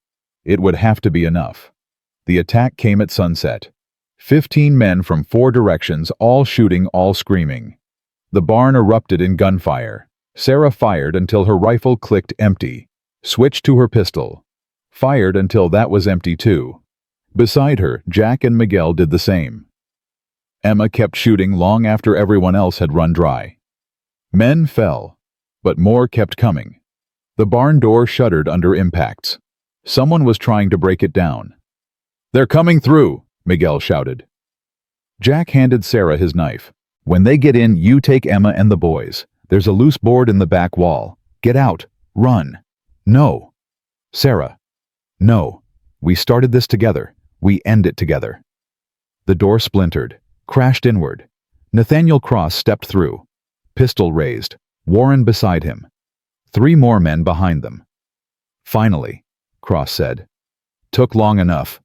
It would have to be enough. The attack came at sunset. 15 men from 4 directions, all shooting, all screaming. The barn erupted in gunfire. Sarah fired until her rifle clicked empty. Switched to her pistol. Fired until that was empty too. Beside her, Jack and Miguel did the same. Emma kept shooting long after everyone else had run dry. Men fell, but more kept coming. The barn door shuddered under impacts. Someone was trying to break it down. They're coming through, Miguel shouted. Jack handed Sarah his knife. When they get in, you take Emma and the boys. There's a loose board in the back wall. Get out. Run. No. Sarah. No. We started this together. We end it together. The door splintered, crashed inward. Nathaniel Cross stepped through. Pistol raised. Warren beside him. 3 more men behind them. Finally, Cross said. Took long enough.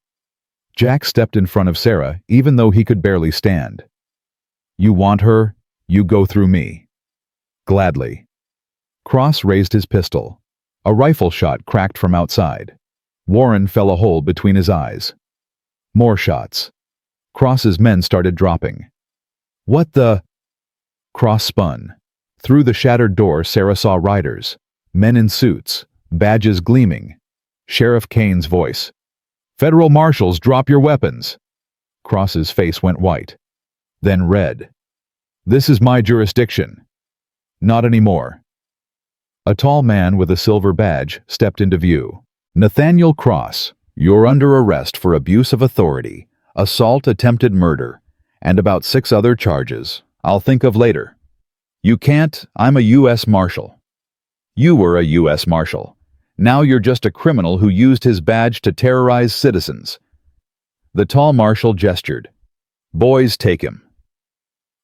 Jack stepped in front of Sarah, even though he could barely stand. You want her? You go through me. Gladly. Cross raised his pistol. A rifle shot cracked from outside. Warren fell a hole between his eyes. More shots. Cross's men started dropping. What the? Cross spun. Through the shattered door, Sarah saw riders, men in suits, badges gleaming. Sheriff Kane's voice. Federal marshals, drop your weapons. Cross's face went white, then red. This is my jurisdiction. Not anymore. A tall man with a silver badge stepped into view. Nathaniel Cross, you're under arrest for abuse of authority, assault, attempted murder, and about 6 other charges. I'll think of later. You can't, I'm a U.S. Marshal. You were a U.S. Marshal. Now you're just a criminal who used his badge to terrorize citizens. The tall marshal gestured. Boys, take him.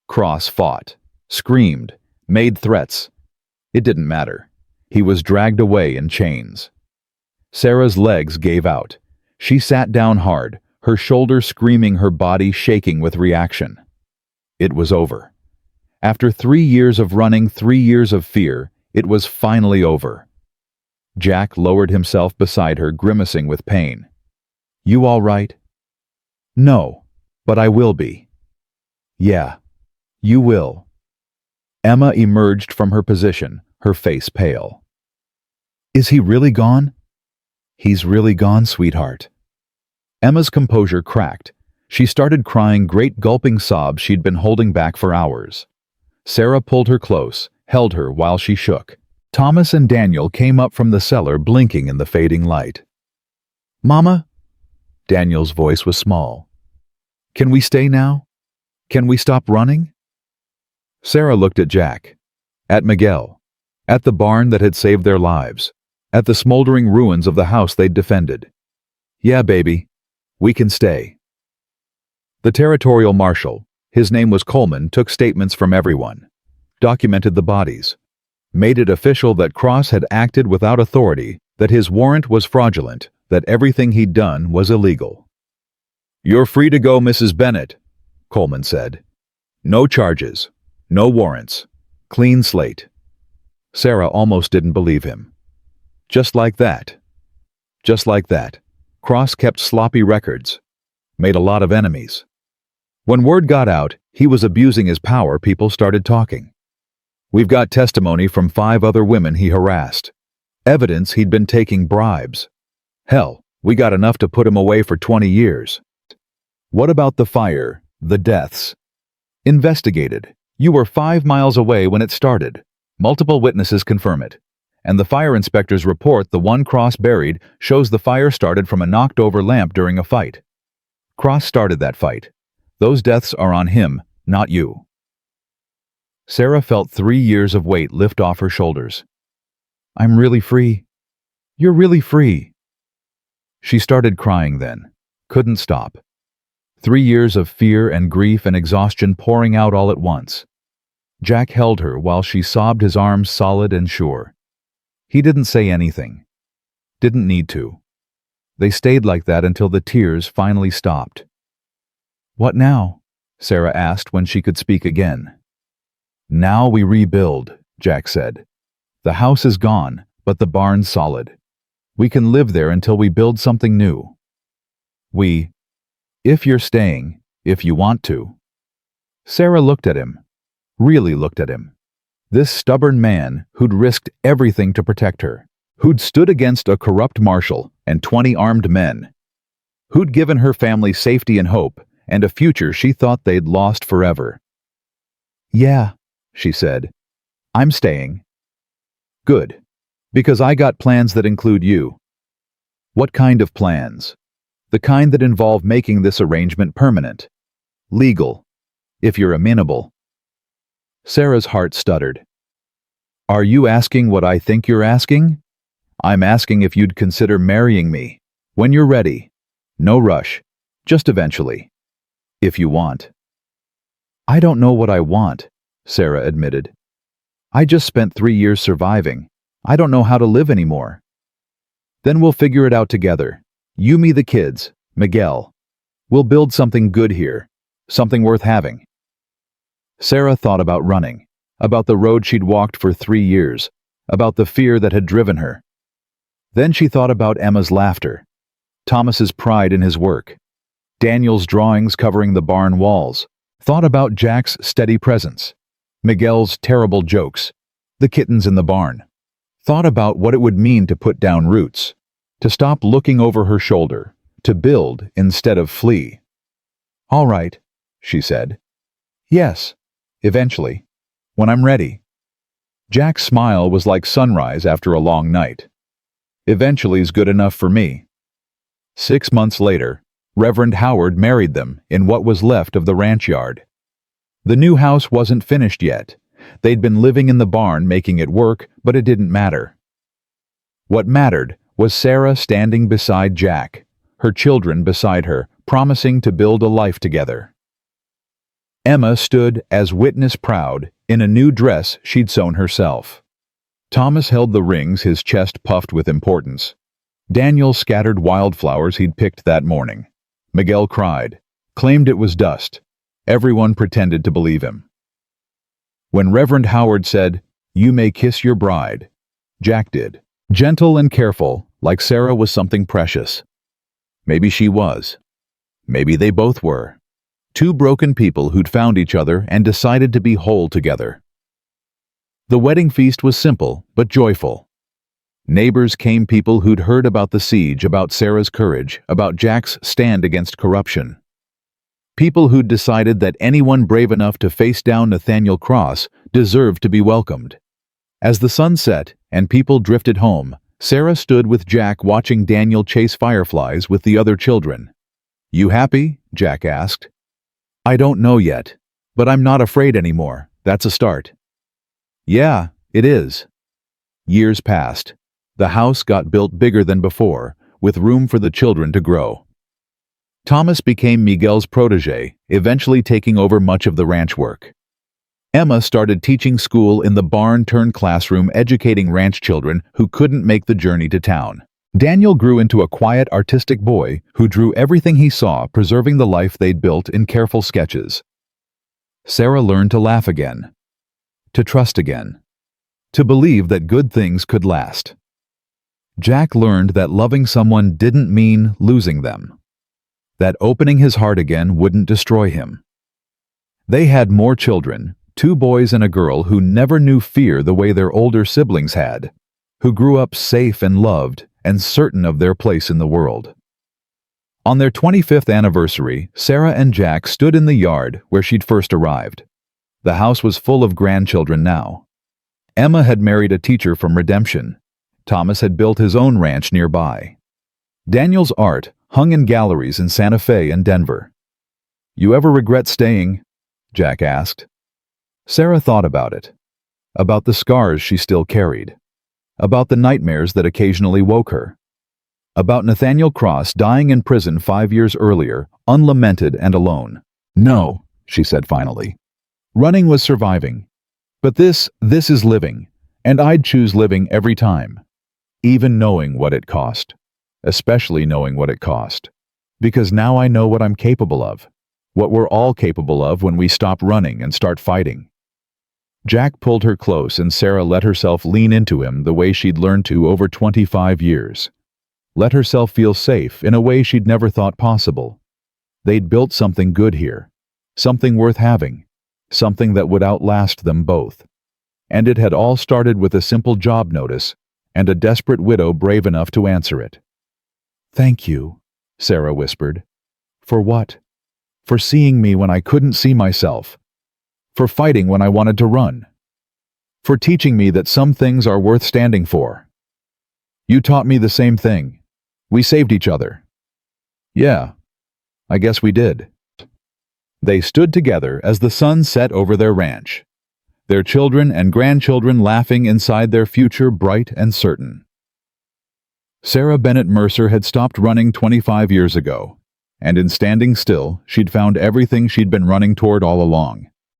Cross fought, screamed, made threats. It didn't matter. He was dragged away in chains. Sarah's legs gave out. She sat down hard, her shoulder screaming, her body shaking with reaction. It was over. After 3 years of running, 3 years of fear, it was finally over. Jack lowered himself beside her, grimacing with pain. You all right? No, but I will be. Yeah, you will. Emma emerged from her position, her face pale. Is he really gone? He's really gone, sweetheart. Emma's composure cracked. She started crying, great gulping sobs she'd been holding back for hours. Sarah pulled her close, held her while she shook. Thomas and Daniel came up from the cellar, blinking in the fading light. Mama? Daniel's voice was small. Can we stay now? Can we stop running? Sarah looked at Jack, at Miguel, at the barn that had saved their lives, at the smoldering ruins of the house they'd defended. Yeah, baby, we can stay. The territorial marshal, his name was Coleman, took statements from everyone, documented the bodies, made it official that Cross had acted without authority, that his warrant was fraudulent, that everything he'd done was illegal. You're free to go, Mrs. Bennett, Coleman said. No charges, no warrants, clean slate. Sarah almost didn't believe him. Just like that. Just like that. Cross kept sloppy records, made a lot of enemies. When word got out he was abusing his power, people started talking. We've got testimony from 5 other women he harassed. Evidence he'd been taking bribes. Hell, we got enough to put him away for 20 years. What about the fire, the deaths? Investigated. You were 5 miles away when it started. Multiple witnesses confirm it. And the fire inspector's report, the one Cross buried, shows the fire started from a knocked-over lamp during a fight. Cross started that fight. Those deaths are on him, not you. Sarah felt 3 years of weight lift off her shoulders. I'm really free. You're really free. She started crying then. Couldn't stop. 3 years of fear and grief and exhaustion pouring out all at once. Jack held her while she sobbed, his arms solid and sure. He didn't say anything. Didn't need to. They stayed like that until the tears finally stopped. What now? Sarah asked when she could speak again. Now we rebuild, Jack said. The house is gone, but the barn's solid. We can live there until we build something new. If you're staying, if you want to. Sarah looked at him, really looked at him. This stubborn man who'd risked everything to protect her, who'd stood against a corrupt marshal and 20 armed men, who'd given her family safety and hope and a future she thought they'd lost forever. Yeah, she said. I'm staying. Good. Because I got plans that include you. What kind of plans? The kind that involve making this arrangement permanent. Legal. If you're amenable. Sarah's heart stuttered. Are you asking what I think you're asking? I'm asking if you'd consider marrying me. When you're ready. No rush. Just eventually. If you want. I don't know what I want, Sarah admitted. I just spent 3 years surviving. I don't know how to live anymore. Then we'll figure it out together. You, me, the kids, Miguel. We'll build something good here. Something worth having. Sarah thought about running, about the road she'd walked for 3 years, about the fear that had driven her. Then she thought about Emma's laughter, Thomas's pride in his work, Daniel's drawings covering the barn walls, thought about Jack's steady presence, Miguel's terrible jokes, the kittens in the barn, thought about what it would mean to put down roots, to stop looking over her shoulder, to build instead of flee. "All right," she said. "Yes, eventually, when I'm ready." Jack's smile was like sunrise after a long night. "Eventually's good enough for me." 6 months later, Reverend Howard married them in what was left of the ranch yard. The new house wasn't finished yet. They'd been living in the barn making it work, but it didn't matter. What mattered was Sarah standing beside Jack, her children beside her, promising to build a life together. Emma stood as witness proud in a new dress she'd sewn herself. Thomas held the rings, his chest puffed with importance. Daniel scattered wildflowers he'd picked that morning. Miguel cried, claimed it was dust. Everyone pretended to believe him. When Reverend Howard said, "You may kiss your bride," Jack did. Gentle and careful, like Sarah was something precious. Maybe she was. Maybe they both were. Two broken people who'd found each other and decided to be whole together. The wedding feast was simple, but joyful. Neighbors came, people who'd heard about the siege, about Sarah's courage, about Jack's stand against corruption. People who'd decided that anyone brave enough to face down Nathaniel Cross deserved to be welcomed. As the sun set and people drifted home, Sarah stood with Jack watching Daniel chase fireflies with the other children. "You happy?" Jack asked. "I don't know yet, but I'm not afraid anymore. That's a start." "Yeah, it is." Years passed. The house got built bigger than before, with room for the children to grow. Thomas became Miguel's protege, eventually taking over much of the ranch work. Emma started teaching school in the barn-turned-classroom, educating ranch children who couldn't make the journey to town. Daniel grew into a quiet, artistic boy who drew everything he saw, preserving the life they'd built in careful sketches. Sarah learned to laugh again, to trust again, to believe that good things could last. Jack learned that loving someone didn't mean losing them, that opening his heart again wouldn't destroy him. They had more children, 2 boys and a girl who never knew fear the way their older siblings had, who grew up safe and loved and certain of their place in the world. On their 25th anniversary, Sarah and Jack stood in the yard where she'd first arrived. The house was full of grandchildren now. Emma had married a teacher from Redemption. Thomas had built his own ranch nearby. Daniel's art hung in galleries in Santa Fe and Denver. "You ever regret staying?" Jack asked. Sarah thought about it, about the scars she still carried, about the nightmares that occasionally woke her, about Nathaniel Cross dying in prison 5 years earlier, unlamented and alone. "No," she said finally. "Running was surviving. But this is living, and I'd choose living every time. Even knowing what it cost. Especially knowing what it cost. Because now I know what I'm capable of. What we're all capable of when we stop running and start fighting." Jack pulled her close and Sarah let herself lean into him the way she'd learned to over 25 years. Let herself feel safe in a way she'd never thought possible. They'd built something good here. Something worth having. Something that would outlast them both. And it had all started with a simple job notice and a desperate widow brave enough to answer it. "Thank you," Sarah whispered. "For what? For seeing me when I couldn't see myself. For fighting when I wanted to run. For teaching me that some things are worth standing for. You taught me the same thing. We saved each other." "Yeah, I guess we did." They stood together as the sun set over their ranch, their children and grandchildren laughing inside their future bright and certain. Sarah Bennett Mercer had stopped running 25 years ago, and in standing still, she'd found everything she'd been running toward all along.